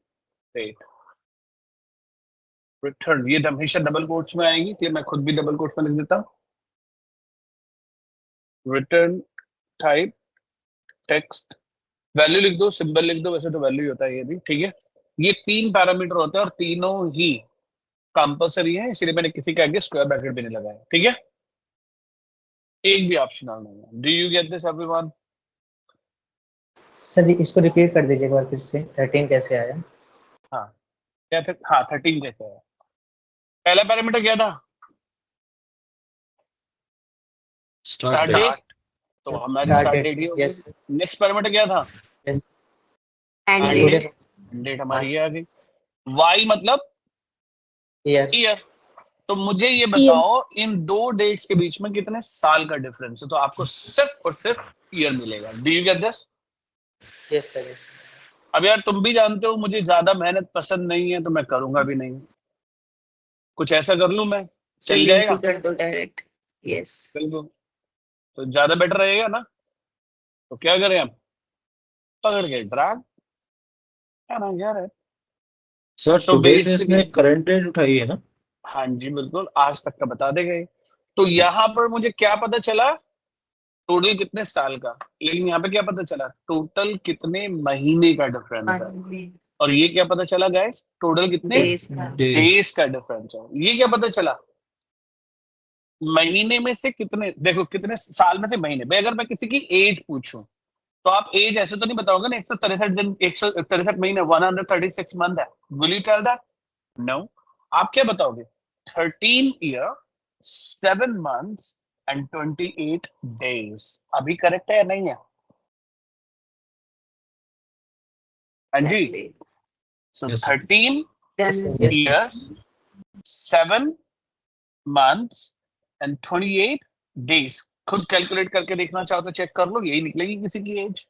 date, return. ये हमेशा डबल कोट्स में आएगी, इसलिए मैं खुद भी डबल कोट्स में लिख देता हूं। रिटर्न टाइप टेक्स्ट वैल्यू लिख दो, सिंबल लिख दो, वैसे तो वैल्यू ही होता है ये भी, ठीक है? ये 3 पैरामीटर होते हैं और तीनों ही कंपलसरी है, इसलिए मैंने किसी के आगे स्क्वायर ब्रैकेट भी नहीं लगाया, ठीक है? एक भी ऑप्शनल नहीं है। Do you get this everyone? Sir इसको रिपीट कर दीजिए एक बार फिर से, 13 कैसे आया? हाँ क्या था? हाँ 13 कैसे आया? पहला पैरामीटर क्या था? स्टार्ट डेट, तो हमारी स्टार्ट डेट ही होगी। नेक्स्ट पैरामीटर क्या था? एंड डेट हमारी ये आ गई। वाई मतलब ईयर। तो मुझे ये बताओ इन दो डेट्स के बीच में कितने साल का डिफरेंस है? तो आपको सिर्फ और सिर्फ ईयर मिलेगा। Do you get this? Yes sir yes. अब यार तुम भी जानते हो मुझे ज्यादा मेहनत पसंद नहीं है, तो मैं करूंगा भी नहीं। कुछ ऐसा कर लूं मैं, चल जाएगा? कर दो डायरेक्ट। यस। बिल्कुल, तो ज्यादा बेटर रहेगा ना। तो क्या करें हम, पकड़ के ड्रैग, क्या ना कह रहे। सर So टुडे से basically- इसने करंट डेट उठाई है ना? हाँ जी बिल्कुल, आज तक का बता देगा ये। तो यहाँ पर मुझे क्या पता चला, टोटल कितने साल का, लेकिन यहाँ पे क्या पता चला, टोटल कितने महीने का डिफरेंस है। और ये क्या पता चला गाइस, टोटल कितने डेज का डिफरेंस है। ये क्या पता चला, महीने में से कितने, देखो कितने साल में से महीने। भाई अगर मैं किसी की एज पूछूं तो आप एज ऐसे तो नहीं बताओगे ना, 163 दिन, 163 महीने, 136 मंथ है। Will you tell that? No. आप क्या बताओगे, 13 ईयर 7 मंथ्स एंड 28 डेज। अभी करेक्ट है या नहीं है? हाँ जी। So Yes, sir. 13 years 7 months and 28 days। खुद कैलकुलेट करके देखना चाहो तो चेक कर लो, यही निकलेगी किसी की age.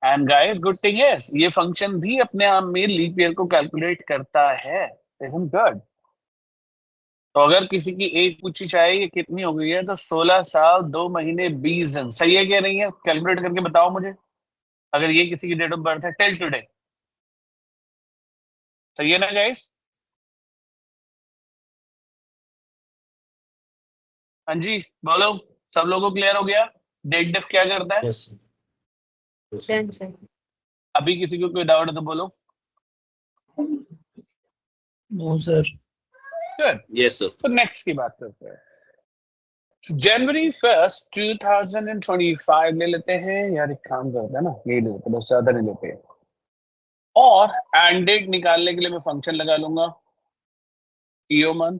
And guys good thing is ये फंक्शन भी अपने आप में लीप ईयर को कैलकुलेट करता है। Isn't good? तो अगर किसी की एज पूछी जाए ये कितनी हो गई है, तो 16 साल 2 महीने 20 दिन। सही है क्या नहीं है? कैलकुलेट करके बताओ मुझे, अगर ये किसी की डेट ऑफ बर्थ है टिल टुडे। सही है ना गाइस? हाँ जी बोलो, सब लोगों को क्लियर हो गया डेट डिफ क्या करता है? Yes, sir. Yes, sir. अभी किसी को कोई डाउट है तो बोलो। No sir. Good. Yes sir. तो नेक्स्ट की बात करते हैं। जनवरी 1 2025 ले लेते हैं यार, एक काम करते हैं ना, ये ले लेते हैं, बस ज्यादा नहीं लेते हैं। और एंड डेट निकालने के लिए मैं फंक्शन लगा लूंगा ईओ मंथ।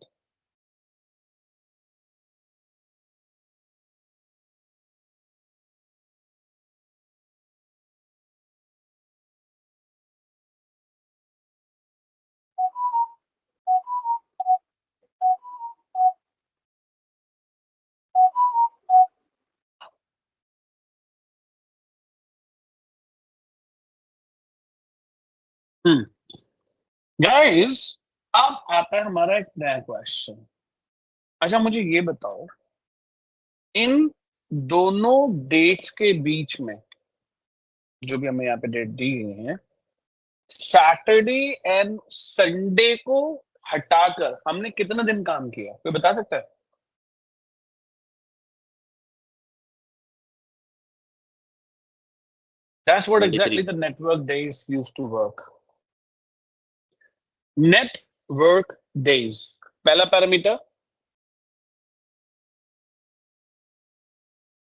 गाइस अब आता है हमारा एक नया क्वेश्चन। अच्छा मुझे ये बताओ, इन दोनों डेट्स के बीच में जो भी हमें यहाँ पे डेट दी गई है, सैटरडे एंड संडे को हटाकर हमने कितना दिन काम किया, कोई बता सकता है? That's what 23. exactly the network days used to work. Network days. पहला parameter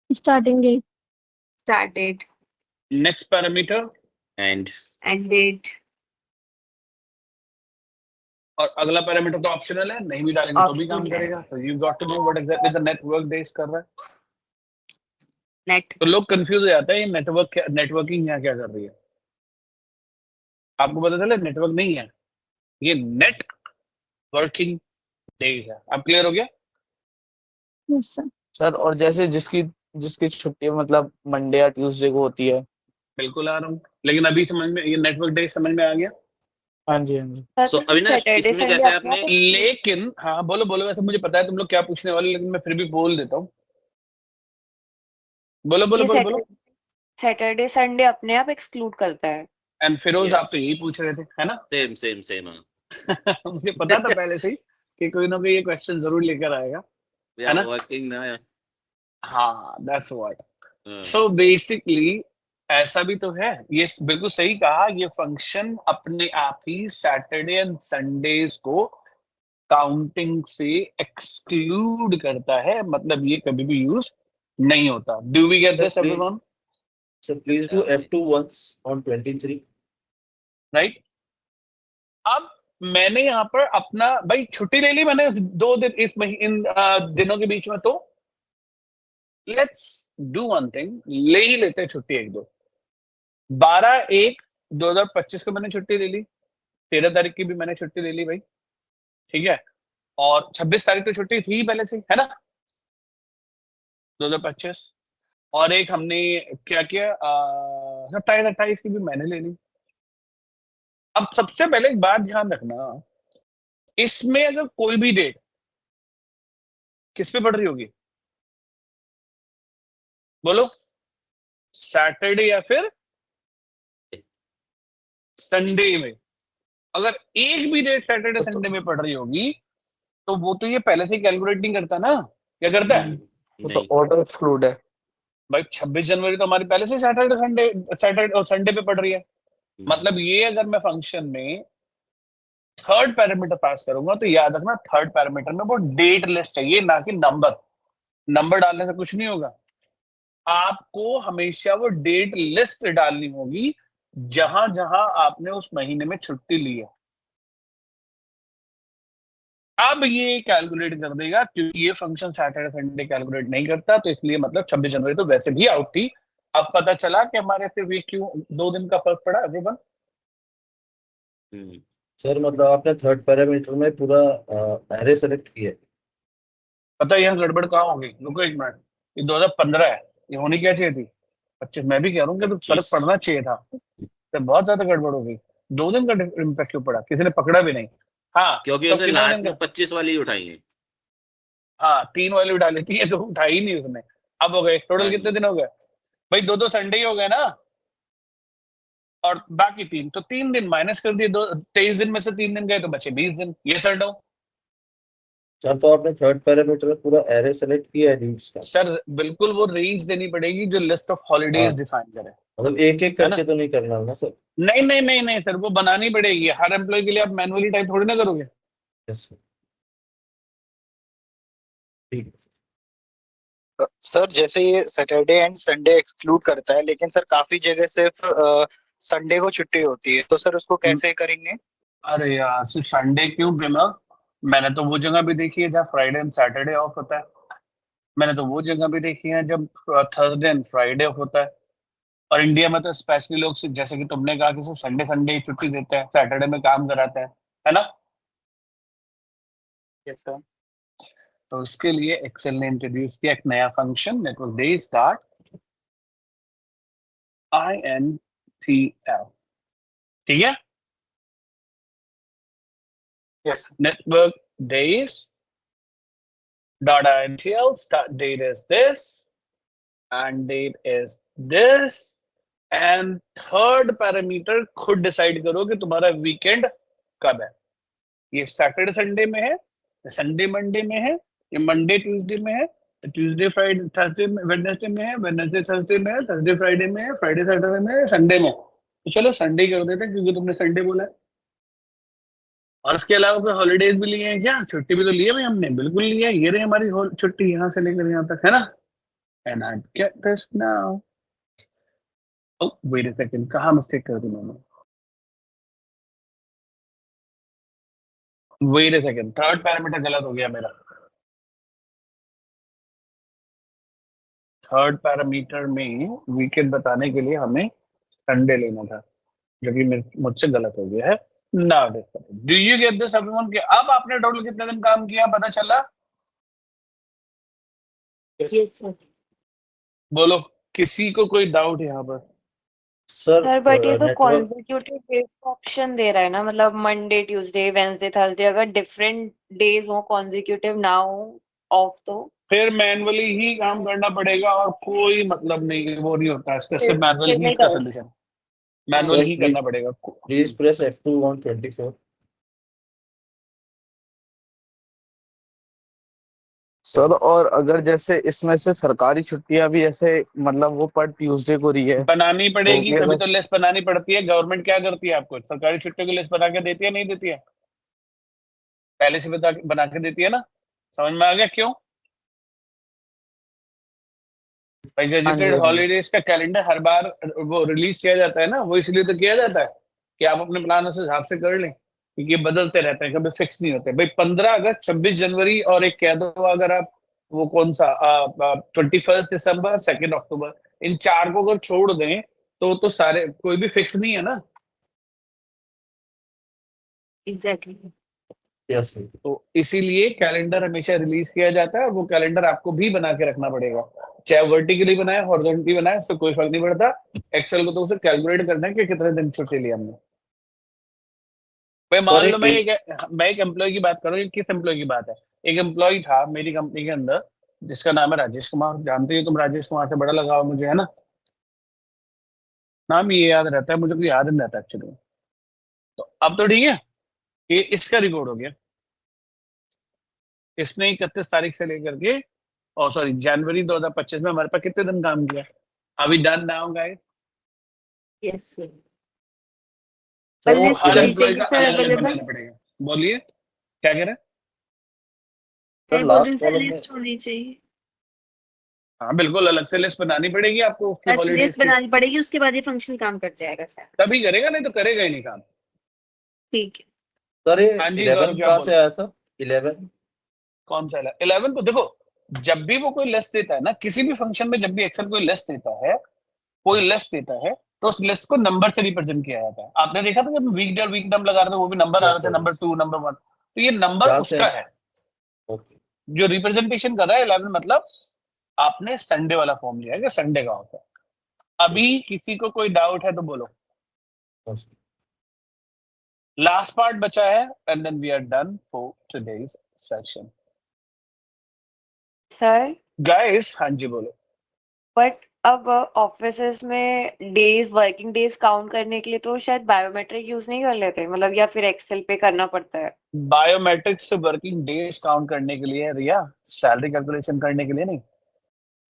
starting date. Start date. Next parameter end end date. और अगला पैरामीटर तो ऑप्शनल है, नहीं भी डालेंगे तो भी काम Optional है। करेगा। तो you got to know what exactly the network days कर रहा है। नेट। तो लोग कंफ्यूज हो जाते हैं, ये नेटवर्क नेटवर्किंग यहाँ क्या कर रही है। आपको पता चला नेटवर्क नहीं है, ये नेट वर्किंग डेज है। अब क्लियर हो गया? Yes sir. सर और जैसे जिसकी जिसकी छुट्टी मतलब मंडे या ट्यूसडे को होती है। बिल्कुल आ रहा हूँ, लेकिन अभी समझ में, ये नेटवर्क डेज समझ में आ गया। हाँ जी हाँ जी। सो अविनाश सैटरडे इसमें संडे जैसे अपने आपने आप लेकिन हाँ बोलो बोलो, वैसे मुझे पता है तुम लोग क्या पूछने वाले, लेकिन मैं फिर भी बोल देता हूँ। बोलो बोलो ये बोलो बोलो। सैटरडे संडे अपने आप एक्सक्लूड करता है। And Firoz Yes. आप तो यही पूछ रहे थे है ना? सेम सेम सेम मुझे पता था पहले से ही कि कोई ना कोई ये क्वेश्चन जरूर लेकर आएगा, है ना? वर्किंग ना। हाँ दैट्स व्हाट। हाँ। सो बेसिकली ऐसा भी तो है, ये बिल्कुल सही कहा, ये फंक्शन अपने आप ही सैटरडे एंड संडेज को काउंटिंग से एक्सक्लूड करता है, मतलब ये कभी भी यूज नहीं होता। Do we get this everyone? So please do F2 once on 23. राइट। अब मैंने यहाँ पर अपना भाई छुट्टी ले ली मैंने 2 दिन इस इन दिनों के बीच में, तो लेट्स डू वन थिंग, ले ही लेते हैं छुट्टी 1-2। 12/1/2025 को मैंने छुट्टी ले ली, 13 तारीख की भी मैंने छुट्टी ले ली भाई, ठीक है। और 26 तारीख को छुट्टी थी पहले से, है ना, 2025। और एक हमने क्या किया 27-28 की भी मैंने ले ली। अब सबसे पहले एक बात ध्यान रखना, इसमें अगर कोई भी डेट किस पे पड़ रही होगी, बोलो, सैटरडे या फिर संडे में। अगर एक भी डेट सैटरडे संडे में पड़ रही होगी तो वो तो ये पहले से कैलकुलेट नहीं करता ना, क्या करता है? वो तो ऑटो एक्सक्लूड है भाई 26 जनवरी तो हमारी पहले से सैटरडे और संडे पे पड़ रही है। मतलब ये अगर मैं फंक्शन में थर्ड पैरामीटर पास करूंगा तो याद रखना थर्ड पैरामीटर में वो डेट लिस्ट चाहिए, ना कि नंबर डालने से कुछ नहीं होगा। आपको हमेशा वो डेट लिस्ट डालनी होगी जहां जहां आपने उस महीने में छुट्टी ली है। अब ये कैलकुलेट कर देगा, क्योंकि ये फंक्शन सैटरडे संडे कैलकुलेट नहीं करता, तो इसलिए मतलब 26 जनवरी तो वैसे भी आउट थी। अब पता चला कि हमारे सिर्फ ये क्यों 2 दिन का फर्क पड़ा एवरीवन। सर मतलब आपने थर्ड पैरामीटर में पूरा एरे सेलेक्ट किया है। पता है यहाँ गड़बड़ कहाँ होगी? रुको एक मिनट, ये 2015 है, ये होनी क्या चाहिए थी 25। मैं भी कह रहा हूँ कि तो फर्क पड़ना चाहिए था, तो बहुत ज्यादा गड़बड़ हो गई। 2 दिन का इम्पैक्ट क्यों पड़ा? किसी ने पकड़ा भी नहीं। हाँ, क्योंकि तो उसने कितने लास्ट दिन में का? 25 वाली उठाई है। हाँ, 3 वाली डाली थी, ये तो उठाई ही नहीं उसने। अब हो गए टोटल कितने दिन हो गए भाई? 2 संडे ही हो गए ना, और बाकी 3, तो 3 दिन माइनस कर दिए। 23 दिन में से 3 दिन गए तो बचे 20 दिन। ये सर डाउन सर तो आपने थर्ड पैरामीटर में पूरा एरे सेलेक्ट किया है लीव्स का। सर, बिल्कुल वो रेंज देनी पड़ेगी जो लिस्ट ऑफ हॉलीडेज डिफाइन करे। मतलब एक एक करके तो नहीं करना ना सर? नहीं नहीं नहीं नहीं सर, वो बनानी पड़ेगी हर एम्प्लॉय के लिए। आप मैनुअली टाइप थोड़ी ना करोगे। यस सर, ठीक। सर जैसे ये सैटरडे एंड संडे एक्सक्लूड करता है, लेकिन सर काफी जगह सिर्फ संडे को छुट्टी होती है, तो सर उसको कैसे करेंगे? अरे यार, सिर्फ संडे क्यों बिना? मैंने तो वो जगह भी देखी है जहाँ फ्राइडे एंड सैटरडे ऑफ होता है। मैंने तो वो जगह भी देखी है जब थर्सडे एंड फ्राइडे ऑफ होता है। और इंडिया में तो स्पेशली लोग जैसे कि तुमने कहा कि संडे संडे ही छुट्टी देते हैं, सैटरडे में काम कराते हैं, है ना? Yes sir. तो उसके लिए एक्सेल ने इंट्रोड्यूस किया एक नया function, network day start INTL। ठीक है, yes network days dot INTL, start date is this and date is this, and third parameter खुद डिसाइड करो कि तुम्हारा वीकेंड कब है। ये सैटरडे संडे में है, संडे मंडे में है, ये मंडे ट्यूसडे में है, ट्यूसडे फ्राइडे थर्सडे में, वेडनेसडे में है, वेडनेसडे थर्सडे में है, थर्सडे फ्राइडे में है, फ्राइडे सैटरडे में है, संडे में। तो चलो संडे कर देते हैं क्योंकि तुमने संडे बोला है। और इसके अलावा कोई हॉलीडेज भी लिए हैं क्या? छुट्टी भी तो ली है भाई हमने, बिल्कुल लिया है। ये रही हमारी छुट्टी यहाँ से लेकर यहाँ तक, है ना? And I get this now. Oh wait a second, कहाँ मिस्टेक कर दी मैंने? Wait a second, third parameter गलत हो गया मेरा। थर्ड पैरामीटर में वीकेंड बताने के लिए हमें संडे लेना था, जो कि मुझसे गलत हो गया है। Now do you get this everyone? के अब आपने टोटल कितने दिन काम किया पता चला? Yes sir. बोलो, किसी को कोई डाउट यहाँ पर? सर बट ये तो नेटवर्क कॉन्जिक्यूटिव डेज का ऑप्शन दे रहा है ना, मतलब मंडे ट्यूसडे वेंसडे थर्सडे, अगर डिफरेंट डेज हो कॉन्जिक्यूटिव ना हो ऑफ, तो फिर मैनुअली ही काम करना पड़ेगा और कोई मतलब नहीं, वो नहीं होता है। इसका सिर्फ फिर मैनुअल ही नहीं इसका करो। सोल्यूशन, मैनुअल ही करना पड़ेगा। Please press F2 on 24। Sir. और अगर जैसे इसमें से सरकारी छुट्टियां भी ऐसे मतलब वो पर ट्यूसडे को रही है, बनानी पड़ेगी, तो तभी तो लिस्ट बनानी पड़ती है। गवर्नमेंट क्या करती है? आपको सरकारी छुट्टी की लिस्ट बना के देती है, नहीं देती है? पहले से बना के देती है ना। समझ में आ गया क्यों? भाई गजेटेड हॉलीडेज का कैलेंडर हर बार वो रिलीज किया जाता है ना, वो इसलिए तो किया जाता है कि आप अपने प्लान उस हिसाब से कर लें, क्योंकि ये बदलते रहते हैं, कभी फिक्स नहीं होते। भाई 15 अगस्त, 26 जनवरी और एक कह दो अगर आप वो कौन सा 21 दिसंबर, 2 अक्टूबर, इन 4 को अगर छोड़ दें तो सारे कोई भी फिक्स नहीं है ना। एग्जैक्टली। यस तो इसीलिए कैलेंडर हमेशा रिलीज किया जाता है, और वो कैलेंडर आपको भी बना के रखना पड़ेगा, चाहे वर्टिकली बनाए हॉरिजॉन्टली बनाए, उससे कोई फर्क नहीं पड़ता। एक्सेल को तो उसे कैलकुलेट करना है कि कितने दिन छुट्टी ली हमने। भाई मान लो मैं एक एम्प्लॉय की बात करूँ, किस एम्प्लॉय की बात है, एक एम्प्लॉय था मेरी कंपनी के अंदर जिसका नाम है राजेश कुमार। जानते हो तुम राजेश कुमार से, बड़ा लगाव मुझे, है ना, नाम ये याद रहता है मुझे, कोई याद नहीं रहता एक्चुअली। तो अब तो ठीक है, ये इसका रिकॉर्ड हो गया। इसने 31 तारीख से लेकर के, और सॉरी जनवरी 2025 में हमारे पास कितने दिन काम किया। अभी done now guys. Yes sir. Sir वो लिस्ट हर होनी एम्प्लॉय चाहिए का सर अलग अलग अवेलेबल। बनाना पड़ेगा। बोलिए क्या कह रहे हैं। सर बोल रही लास्ट हूँ सर कॉलम में लिस्ट होनी चाहिए। हाँ बिल्कुल, अलग से लिस्ट बनानी पड़ेगी आपको उसके बस हॉलीडेज लिस्ट की, बनानी पड़ेगी, उसके बाद ये फंक्शन काम कर जाएगा सर। तभी करेगा, नहीं तो करेगा ही नहीं काम। ठीक है। सर ये हाँ जी 11 गौरव, क्या कहाँ बोल से आया था? 11 कौन सा 11 को देखो, जब भी वो कोई लिस्ट देता है ना किसी भी फंक्शन में, जब भी एक्सेल कोई लिस्ट देता है, कोई लिस्ट देता है, तो उस लिस्ट को नंबर से रिप्रेजेंट किया जाता है। आपने देखा था जब वीक डे और वीक नंबर लगा रहे थे, वो भी नंबर आ यस रहे थे, सर नंबर 2 नंबर 1, तो ये नंबर कहाँ से? उसका है ओके जो रिप्रेजेंटेशन कर रहा है 11। मतलब आपने संडे वाला फॉर्म लिया है कि संडे का होता है। अभी किसी को कोई डाउट है तो बोलो। लास्ट पार्ट बचा है and then we are done for today's session. Sir guys हाँ जी बोलो। बट अब ऑफिसेस में डेज, वर्किंग डेज काउंट करने के लिए तो शायद बायोमेट्रिक यूज नहीं कर लेते, मतलब या फिर एक्सेल पे करना पड़ता है। बायोमेट्रिक्स से वर्किंग डेज काउंट करने के लिए रिया, सैलरी कैलकुलेशन करने के लिए नहीं।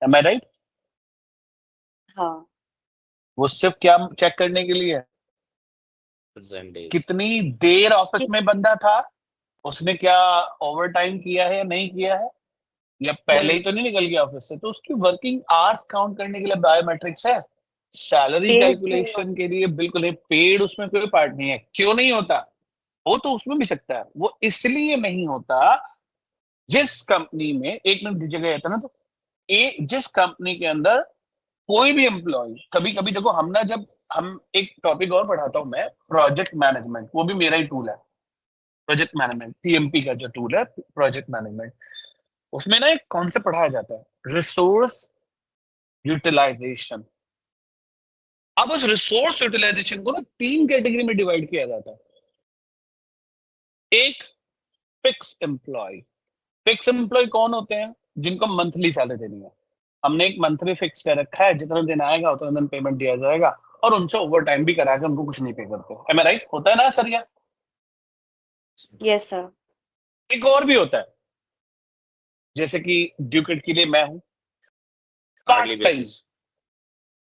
एम आई राइट? हाँ वो सिर्फ क्या चेक करने के लिए है, present days। कितनी देर ऑफिस में बंदा था, उसने क्या ओवर टाइम किया है या नहीं किया है, या पहले ही तो नहीं निकल गया ऑफिस से, तो उसकी वर्किंग आवर्स काउंट करने के लिए बायोमेट्रिक्स है। सैलरी Paid नहीं कैलकुलेशन के लिए बिल्कुल नहीं, पेड उसमें कोई पार्ट नहीं है। क्यों नहीं होता? वो तो उसमें भी सकता है, वो इसलिए नहीं होता जिस कंपनी में, एक मिनट दीजिएगा था ना, तो जिस कंपनी के अंदर कोई भी एम्प्लॉय, कभी कभी देखो हम ना, जब हम एक टॉपिक और पढ़ाता हूं मैं, प्रोजेक्ट मैनेजमेंट, वो भी मेरा ही टूल है, प्रोजेक्ट मैनेजमेंट, पीएमपी का जो टूल है प्रोजेक्ट मैनेजमेंट, उसमें ना एक कॉन्सेप्ट पढ़ाया जाता है, रिसोर्स यूटिलाइजेशन। अब उस रिसोर्स यूटिलाइजेशन को ना 3 कैटेगरी में डिवाइड किया जाता है। एक फिक्स एम्प्लॉय। फिक्स एम्प्लॉय कौन होते हैं? जिनको मंथली सैलरी देनी है, हमने एक मंथली फिक्स कर रखा है, जितना दिन आएगा उतना दिन पेमेंट दिया जाएगा, और उनसे ओवर टाइम भी कराएगा, उनको कुछ नहीं पे करते। एम आई राइट? होता है ना सर? या यस सर। एक और भी होता है, जैसे कि ड्यूकेट के लिए मैं हूं, Hourly part time, basis।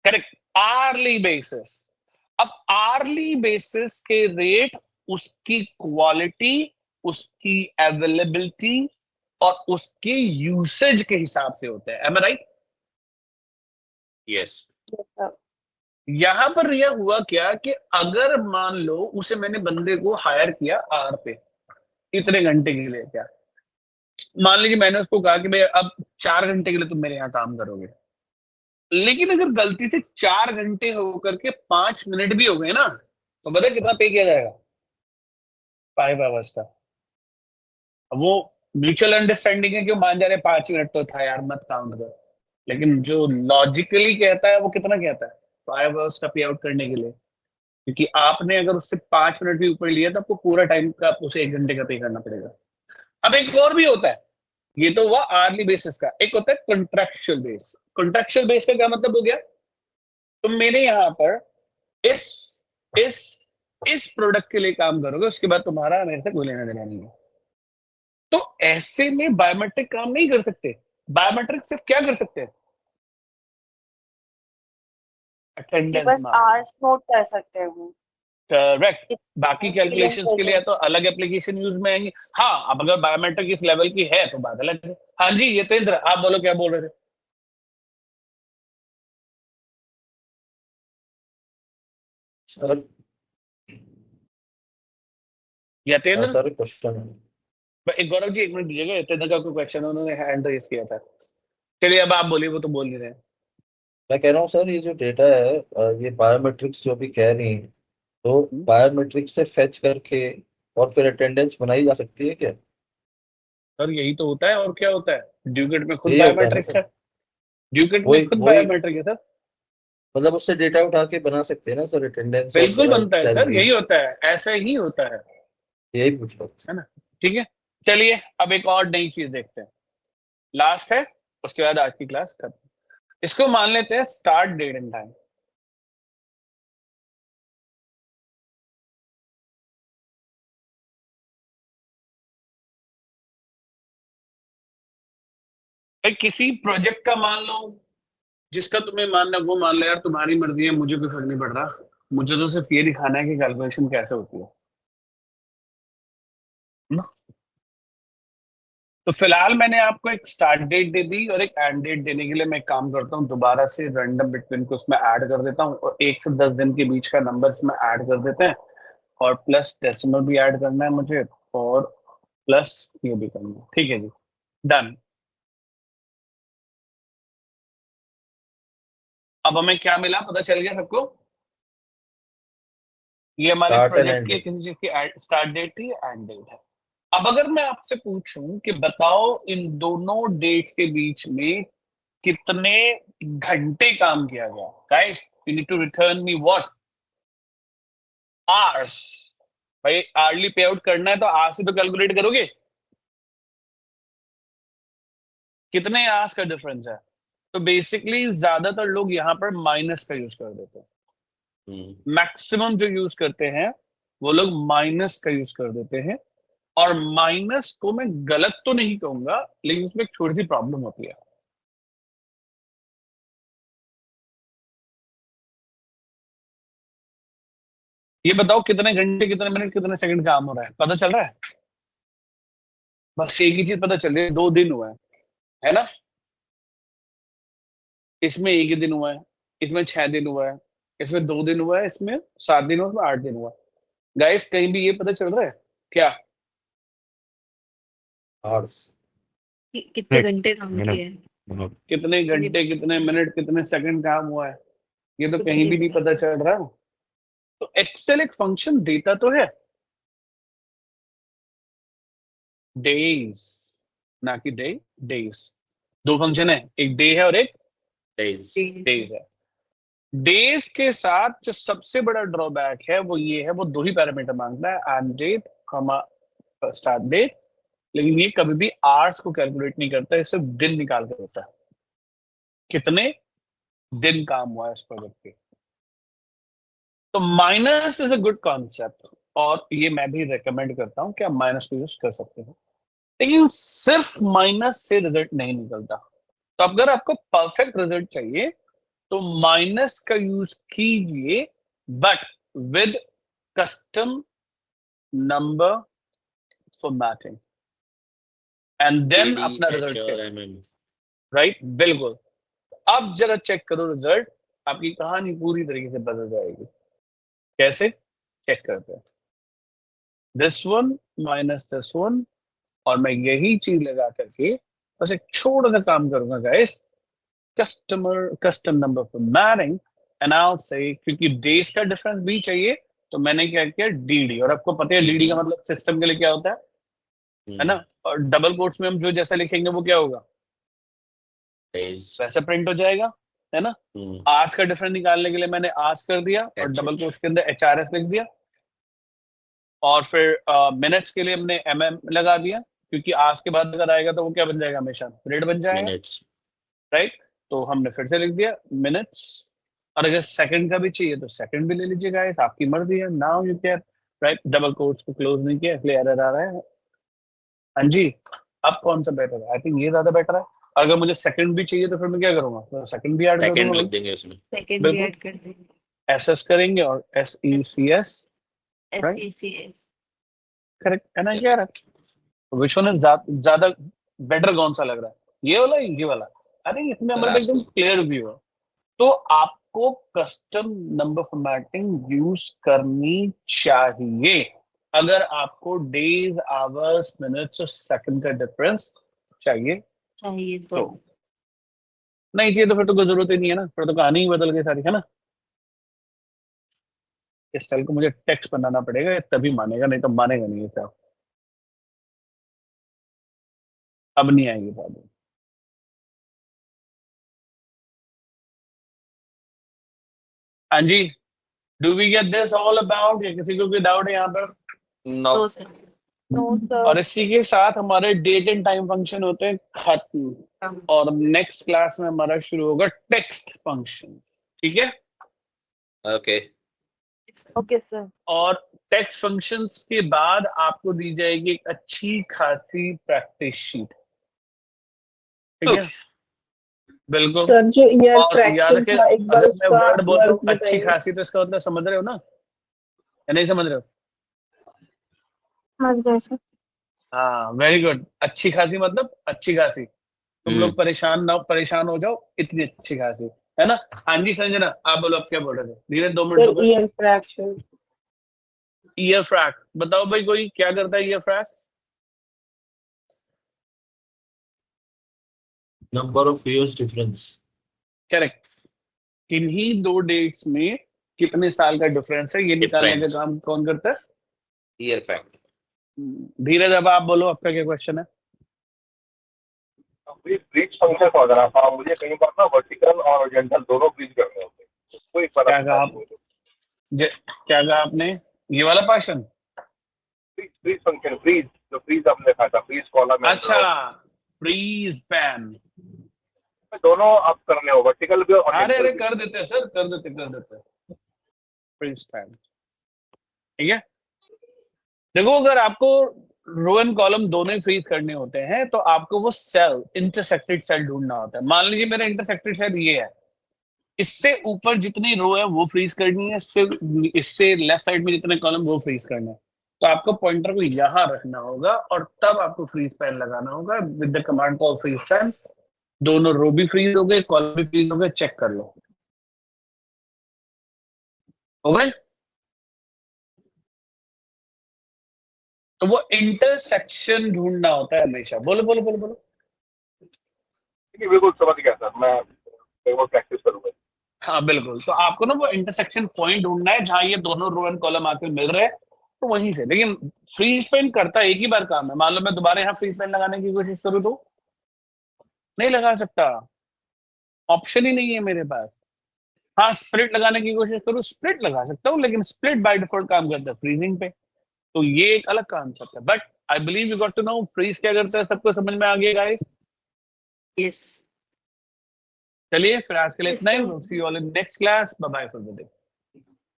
Correct, hourly basis. अब आर्ली बेसिस के रेट उसकी क्वालिटी, उसकी अवेलेबिलिटी और उसकी यूसेज के हिसाब से होते हैं। एम आई राइट? Yes। यहां पर यह हुआ क्या कि अगर मान लो उसे मैंने बंदे को हायर किया आर पे, इतने घंटे के लिए, क्या मान लीजिए मैंने उसको कहा कि भाई अब 4 घंटे के लिए तुम मेरे यहाँ काम करोगे, लेकिन अगर गलती से 4 घंटे होकर के 5 मिनट भी हो गए ना, तो पता है कितना पे किया जाएगा? 5 आवर्स का। अब वो म्यूचुअल अंडरस्टैंडिंग है कि वो मान जा रहे 5 मिनट तो था यार, मत काउंट कर, लेकिन जो लॉजिकली कहता है वो कितना कहता है? 5 आवर्स का पे आउट करने के लिए, क्योंकि आपने अगर उससे 5 मिनट भी ऊपर लिया तो आपको पूरा टाइम का उसे 1 घंटे का पे करना पड़ेगा। अब एक और भी होता है, ये तो हुआ आर्ली बेसिस का, एक होता है कॉन्ट्रैक्चुअल बेस। कॉन्ट्रैक्चुअल बेस का क्या मतलब हो गया? तुम मेरे यहाँ पर इस इस इस प्रोडक्ट के लिए काम करोगे, उसके बाद तुम्हारा मेरे से कोई लेना देना नहीं है। तो ऐसे में बायोमेट्रिक काम नहीं कर सकते। बायोमेट्रिक सिर्फ क्या कर सकते हैं? कि अटेंडेंस बस मार्क। आवर्स नोट कर सकते हैं वो। करेक्ट। बाकी उसके लिए कैलकुलेशंस के लिए तो अलग एप्लीकेशन यूज में आएंगे। हाँ, अब अगर बायोमेट्रिक इस लेवल की है तो बात अलग है। हाँ जी यतेंद्र, आप बोलो क्या बोल रहे थे? सर यतेंद्र, सर क्वेश्चन है। एक गौरव जी 1 मिनट दीजिएगा, यतेंद्र का कोई क्वेश्चन उन्होंने हैंड रेज किया था। चलिए अब आप बोलिए, वो तो बोल नहीं रहे। मैं कह रहा हूँ सर, ये जो डेटा है ये बायोमेट्रिक्स जो भी कह रही हैं, तो बायोमेट्रिक्स से फेच करके और फिर अटेंडेंस बनाई जा सकती है क्या? सर यही तो होता है, और क्या होता है? ड्यूकेट में खुद यही होता है ना बायोमेट्रिक सर? है, ड्यूकेट में वही खुद वही बायोमेट्रिक है सर। मतलब उससे डेटा उठा के बना सकते हैं ना सर, अटेंडेंस बिल्कुल और बनता है सर, सैलरी? यही होता है, ऐसा ही होता है यही पूछ रहा था। है ना? ठीक है, चलिए अब एक और नई चीज देखते हैं, लास्ट है, उसके बाद आज की क्लास खत्म। इसको मान लेते हैं स्टार्ट डेट एंड टाइम। भाई किसी प्रोजेक्ट का मान लो, जिसका तुम्हें मानना है वो मान लो यार, तुम्हारी मर्जी है, मुझे कोई फर्क नहीं पड़ रहा, मुझे तो सिर्फ ये दिखाना है कि कैलकुलेशन कैसे होती है ना? तो फिलहाल मैंने आपको एक स्टार्ट डेट दे दी, और एक एंड डेट देने के लिए मैं एक काम करता हूँ, दोबारा से रैंडम बिटवीन को उसमें ऐड कर देता हूँ, और 1 से 10 दिन के बीच का नंबर इसमें ऐड कर देते हैं, और प्लस डेसिमल भी ऐड करना है मुझे, और प्लस ये भी करना है। ठीक है जी, डन। अब हमें क्या मिला, पता चल गया सबको? ये हमारे स्टार्ट एंड प्रोजेक्ट एंड की डेट। किसी चीज की स्टार्ट डेट थी, एंड डेट है। अब अगर मैं आपसे पूछूं कि बताओ इन दोनों डेट्स के बीच में कितने घंटे काम किया गया, guys you need to return me what? Hours. भाई आर्ली पे आउट करना है तो आवर्स से तो कैलकुलेट करोगे, कितने आवर्स का डिफरेंस है? तो बेसिकली ज्यादातर लोग यहाँ पर माइनस का यूज कर देते हैं, मैक्सिमम जो यूज करते हैं वो लोग माइनस का यूज कर देते हैं। और माइनस को मैं गलत तो नहीं कहूंगा, लेकिन उसमें एक छोटी सी प्रॉब्लम होती है। ये बताओ कितने घंटे, कितने मिनट, कितने सेकंड काम हो रहा है, पता चल रहा है? बस एक ही चीज पता चल रही है, 2 दिन हुआ है ना? इसमें 1 ही दिन हुआ है, इसमें 6 दिन हुआ है, इसमें 2 दिन हुआ है, इसमें 7 दिन हुआ है, इसमें 8 दिन हुआ है। गाइस कहीं भी ये पता चल रहा है क्या? आवर्स। कितने घंटे काम किए हैं? कितने घंटे, कितने मिनट, कितने सेकंड काम हुआ है, ये तो कुछ कहीं भी नहीं नहीं पता चल रहा। तो एक्सेल एक फंक्शन देता तो है डेज, ना कि डे, डेज। 2 फंक्शन है, एक डे है और एक डेज। डेज है। डेज के साथ जो सबसे बड़ा ड्रॉबैक है वो ये है, वो 2 ही पैरामीटर मांगता है, एंड डेट, स्टार्ट डेट, लेकिन ये कभी भी आवर्स को कैलकुलेट नहीं करता, ये सिर्फ दिन निकाल कर देता है, कितने दिन काम हुआ है इस प्रोजेक्ट पे। तो minus is a good concept, और ये मैं भी रेकमेंड करता हूं कि आप माइनस को यूज कर सकते हो, लेकिन सिर्फ माइनस से रिजल्ट नहीं निकलता। तो अगर आपको परफेक्ट रिजल्ट चाहिए तो माइनस का यूज कीजिए, but with custom number formatting, and then अपना रिजल्ट, राइट? बिल्कुल। अब जरा चेक करो रिजल्ट, आपकी कहानी पूरी तरीके से बदल जाएगी। कैसे चेक करते हैं? This one minus this one, और मैं यही चीज लगा करके बस एक छोटा सा काम करूंगा guys, custom number formatting, and I will say, क्योंकि डेज का डिफरेंस भी चाहिए, तो मैंने क्या किया, डीडी। और आपको पता है डीडी का मतलब सिस्टम के लिए क्या होता है ना? और डबल कोट्स में हम जो जैसा लिखेंगे वो क्या होगा, वैसा प्रिंट हो जाएगा, है ना? आवर्स का डिफरेंस निकालने के लिए मैंने आवर्स कर दिया, और डबल कोट्स के अंदर एचआरएस लिख दिया, और फिर मिनट्स के लिए हमने एमएम लगा दिया, क्योंकि आवर्स के बाद अगर आएगा तो वो क्या बन जाएगा, हमेशा मिनट बन जाएगा, राइट? तो हमने फिर से लिख दिया मिनट्स। और अगर सेकंड का भी चाहिए तो सेकंड भी ले लीजिएगा, आपकी मर्जी है। Now you can, right? Double quotes को क्लोज नहीं किया इसलिए एरर आ रहा है। हाँ जी, अब कौन सा बेटर है? आई थिंक ये ज्यादा बेटर है। अगर मुझे सेकंड भी चाहिए तो फिर मैं क्या करूंगा, तो सेकंड भी ऐड कर दूंगा, लिख देंगे उसमें, सेकंड भी ऐड कर देंगे, एसएस करेंगे, और SECS, SECS, करेक्ट है ना? क्या है, विच वन इज ज्यादा बेटर, कौन सा लग रहा है, ये वाला ये वाला? आई थिंक इसमें हमारा एकदम क्लियर व्यू है। तो आपको कस्टम नंबर फॉर्मेटिंग यूज करनी चाहिए अगर आपको डेज, आवर्स, मिनट्स और सेकंड का डिफरेंस चाहिए तो। नहीं चाहिए तो फिर तो कोई जरूरत ही नहीं है ना, फिर तो कहानी ही बदल गई सारी, है ना? इस सेल को मुझे टेक्स्ट बनाना पड़ेगा, तभी मानेगा, नहीं तो मानेगा नहीं ये सेल। अब नहीं आएगी प्रॉब्लम। हाँ जी, do we get this all about? या किसी को कोई डाउट है यहाँ पर? नो तो सर नो सर। और इसी के साथ हमारे डेट एंड टाइम फंक्शन होते हैं खत्म, और नेक्स्ट क्लास में हमारा शुरू होगा टेक्स्ट फंक्शन। ठीक है, ओके ओके सर। और टेक्स्ट फंक्शंस के बाद आपको दी जाएगी एक अच्छी खासी प्रैक्टिस शीट। ठीक है, बिल्कुल। सर जो ईयर और याद फ्रैक्शन रखें, था एक बार अगर मैं उसका वर्ड बोलता वर्क हूँ अच्छी बताइए। खासी, तो इसका मतलब समझ रहे हो ना, या नहीं समझ रहे हो? समझ गए सर। हाँ, वेरी गुड। अच्छी खासी मतलब अच्छी खासी, तुम लोग परेशान हो जाओ, इतनी अच्छी खासी, है ना? हाँ जी संजना, आप बोलो, आप क्या बोल रहे थे? धीरे 2 मिनट सर रुको। Year fraction. ईयर फ्रैक बताओ भाई, कोई क्या करता है year frac? Number of years difference. Correct. किन्हीं 2 डेट्स में कितने साल का डिफरेंस है, ये निकालने का काम कौन करता है? Year fact. धीरज, अब आप बोलो, आपका क्या क्वेश्चन है? ब्रीच फंक्शन को अगर आप मुझे कहीं पर ना वर्टिकल और हॉरिजॉन्टल दोनों ब्रीच करने होते हैं, कोई क्या कहा आप? क्या कहा आपने? ये वाला क्वेश्चन? ब्रीच फंक्शन, ब्रीज जो ब्रीज आपने देखा था, ब्रीज कॉलम। अच्छा, फ्रीज पैन दोनों आप करने हो, वर्टिकल भी और अरे हॉरिजॉन्टल भी। कर देते हैं सर, कर देते फ्रीज पैन। ठीक है, देखो अगर आपको रो एंड कॉलम दोनों फ्रीज करने होते हैं तो आपको वो सेल, इंटरसेक्टेड सेल ढूंढना होता है। मान लीजिए मेरा इंटरसेक्टेड सेल ये है, इससे ऊपर जितनी रो है वो फ्रीज करनी है, इससे लेफ्ट साइड में जितने कॉलम वो फ्रीज करना है। तो आपको पॉइंटर को यहाँ रखना होगा और तब आपको फ्रीज पैन लगाना होगा with the command call freeze pane. दोनों रो भी फ्रीज हो गए, कॉलम भी फ्रीज हो गए, चेक कर लो। हो गए? तो वो इंटरसेक्शन ढूंढना होता है हमेशा। बोलो बोलो बोलो बोलो। बिल्कुल समझ गया सर, मैं वो प्रैक्टिस करूंगा। हाँ बिल्कुल, तो आपको ना वो इंटरसेक्शन पॉइंट ढूंढना है जहां ये दोनों रो एंड कॉलम आके मिल रहे हैं, तो वहीं से। लेकिन फ्रीज पेन करता एक ही बार काम है। मान लो मैं दोबारा यहाँ फ्रीज पेन लगाने की कोशिश करूँ तो नहीं लगा सकता, ऑप्शन ही नहीं है मेरे पास। हाँ, स्प्लिट लगाने की कोशिश करूँ, स्प्लिट लगा सकता हूँ, लेकिन स्प्लिट बाय डिफॉल्ट काम करता है फ्रीजिंग पे, तो ये एक अलग कॉन्सेप्ट है। But I believe you got to know freeze क्या करता है, सबको समझ में आ गया गाइस? यस। चलिए फिर आज के लिए इतना ही। See you all in next class. Bye bye for the day.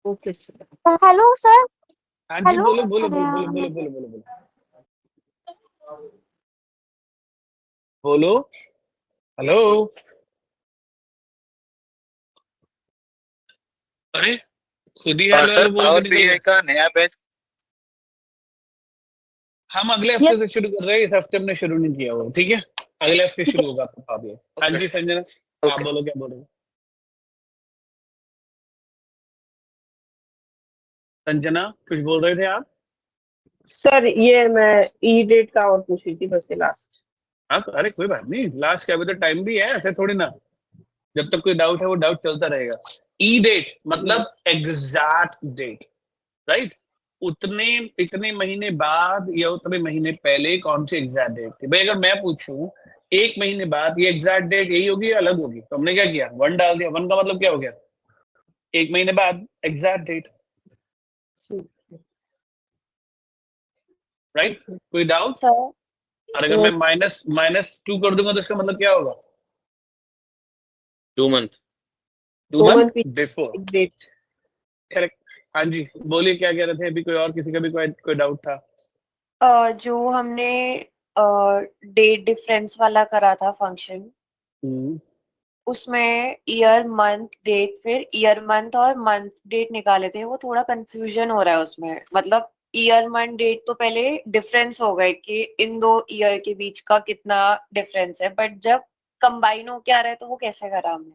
Okay sir. Hello sir. हाँ जी, बोलो बोलो बोलो बोलो बोलो बोलो बोलो बोलो बोलो। हेलो, अरे खुद ही हेलो सर हेलो बोल के पावर निकल बीआई गए। का नया बैच हम अगले हफ्ते से शुरू कर रहे हैं, इस हफ्ते हमने शुरू नहीं किया हुआ। ठीक है, अगले हफ्ते शुरू होगा आपका पावर। हाँ जी संजना, आप बोलो, क्या बोलोगे? संजना कुछ बोल रहे थे आप? सर ये मैं ई डेट का और पूछ रही थी बस, ये लास्ट। हाँ, अरे कोई बात नहीं, लास्ट का अभी तो टाइम भी है, ऐसे थोड़ी ना। जब तक कोई डाउट है वो डाउट चलता रहेगा। ई डेट मतलब एग्जैक्ट डेट, राइट? इतने महीने बाद या उतने महीने पहले कौन सी एग्जैक्ट डेट थी। भाई अगर मैं पूछूं 1 महीने बाद, ये एग्जैक्ट डेट यही होगी या अलग होगी? तो हमने क्या किया, 1 डाल दिया। 1 का मतलब क्या हो गया? 1 महीने बाद एग्जैक्ट डेट, राइट? कोई डाउट? और अगर मैं -2 कर दूंगा तो इसका मतलब क्या होगा? 2 month. 2 month before date. Correct. हाँ जी, बोलिए क्या कह रहे थे अभी? कोई और किसी का भी कोई डाउट था? जो हमने डेट डिफरेंस वाला करा था फंक्शन, उसमें ईयर मंथ डेट, फिर ईयर मंथ और मंथ डेट निकाले थे। वो थोड़ा कंफ्यूजन हो रहा है उसमें। मतलब ईयर मंथ डेट तो पहले डिफरेंस हो गए कि इन 2 ईयर के बीच का कितना डिफरेंस है, बट जब कंबाइन हो के आ रहा है तो वो कैसे करा हमने?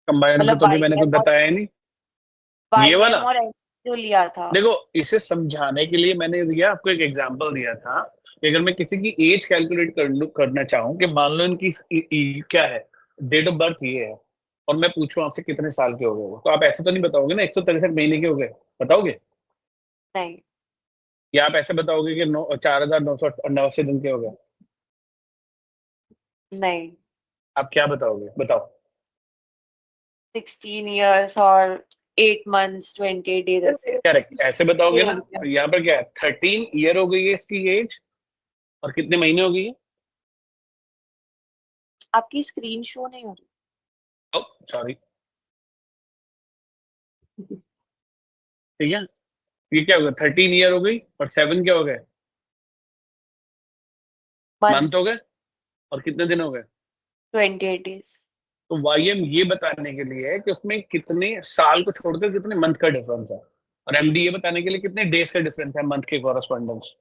कंबाइन को तो भी मैंने कुछ बताया ही नहीं। ये वाला और जो लिया था, देखो, इसे समझाने के लिए मैंने दिया आपको एक एग्जांपल दिया था कि अगर मैं किसी की एज कैलकुलेट करना चाहूँ कि मान लो इनकी क्या है, डेट ऑफ बर्थ ये है, और मैं पूछूं आपसे कितने साल के हो गए हो, तो आप ऐसे तो नहीं बताओगे ना 163 महीने के हो गए, बताओगे नहीं या आप ऐसे बताओगे कि 4,989 दिन के हो गए? नहीं आप क्या बताओगे, बताओ। 16 years और 8 months 28 days ऐसे। करेक्ट, ऐसे बताओगे ना। तो यहाँ पर क्या है, 13 ईयर हो गई है इसकी एज, और कितने महीने हो गई है? आपकी स्क्रीन शो नहीं हो रही। सॉरी, ठीक है, ये क्या होगा, 13 ईयर हो गई और 7 क्या हो गए, मंथ हो गए, और कितने दिन हो गए, 28 days। तो YM ये बताने के लिए है कि उसमें कितने साल को छोड़कर कितने मंथ का डिफरेंस है, और MD ये बताने के लिए कितने डेज का डिफरेंस है मंथ के कॉरेस्पॉन्डेंस।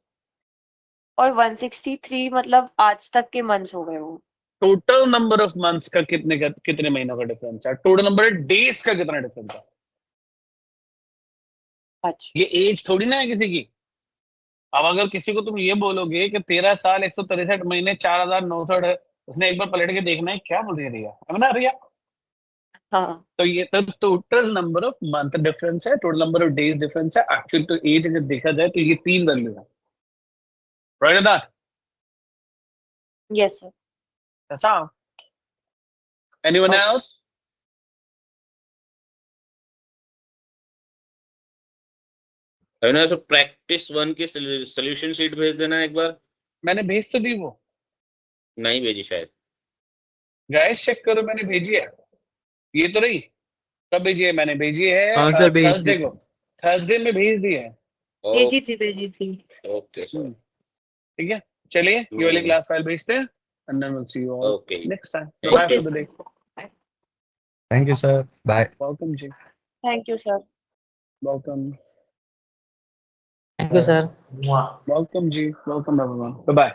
और 163 मतलब आज तक के मंथ्स हो गए वो। टोटल नंबर ऑफ मंथ्स का कितने महीनों का डिफरेंस है, टोटल नंबर ऑफ डेज का कितना डिफरेंस है। अच्छा, ये एज थोड़ी ना है किसी की। अब अगर किसी को तुम ये बोलोगे कि 13 साल 163 महीने 4,900 है, उसने एक बार पलट के देखना है क्या बोल रही है ना रिया। हाँ तो ये तो total number of month difference है, total number of days difference है, एक्चुअल तो एज अगर देखा जाए तो ये 3 वैल्यू है, right that. Yes sir. That's how. Anyone else? Avinash तो प्रैक्टिस 1 की सोल्यूशन शीट भेज देना एक बार। मैंने भेज तो दी, वो नहीं भेजी शायद। गाइस चेक करो, मैंने भेजी है, ये तो रही। कब भेजी है, मैंने भेजी है हाँ सर, भेज थर्सडे को, थर्सडे में भेज दी है। भेजी थी। Okay sir. ठीक है, चलिए ये वाली क्लास फाइल भेजते हैं, and then we'll see you all Okay. next time. Thank Bye you. for the day. Thank you sir, bye. Welcome जी, thank you sir. welcome, thank you sir. welcome जी, welcome everyone. Bye bye.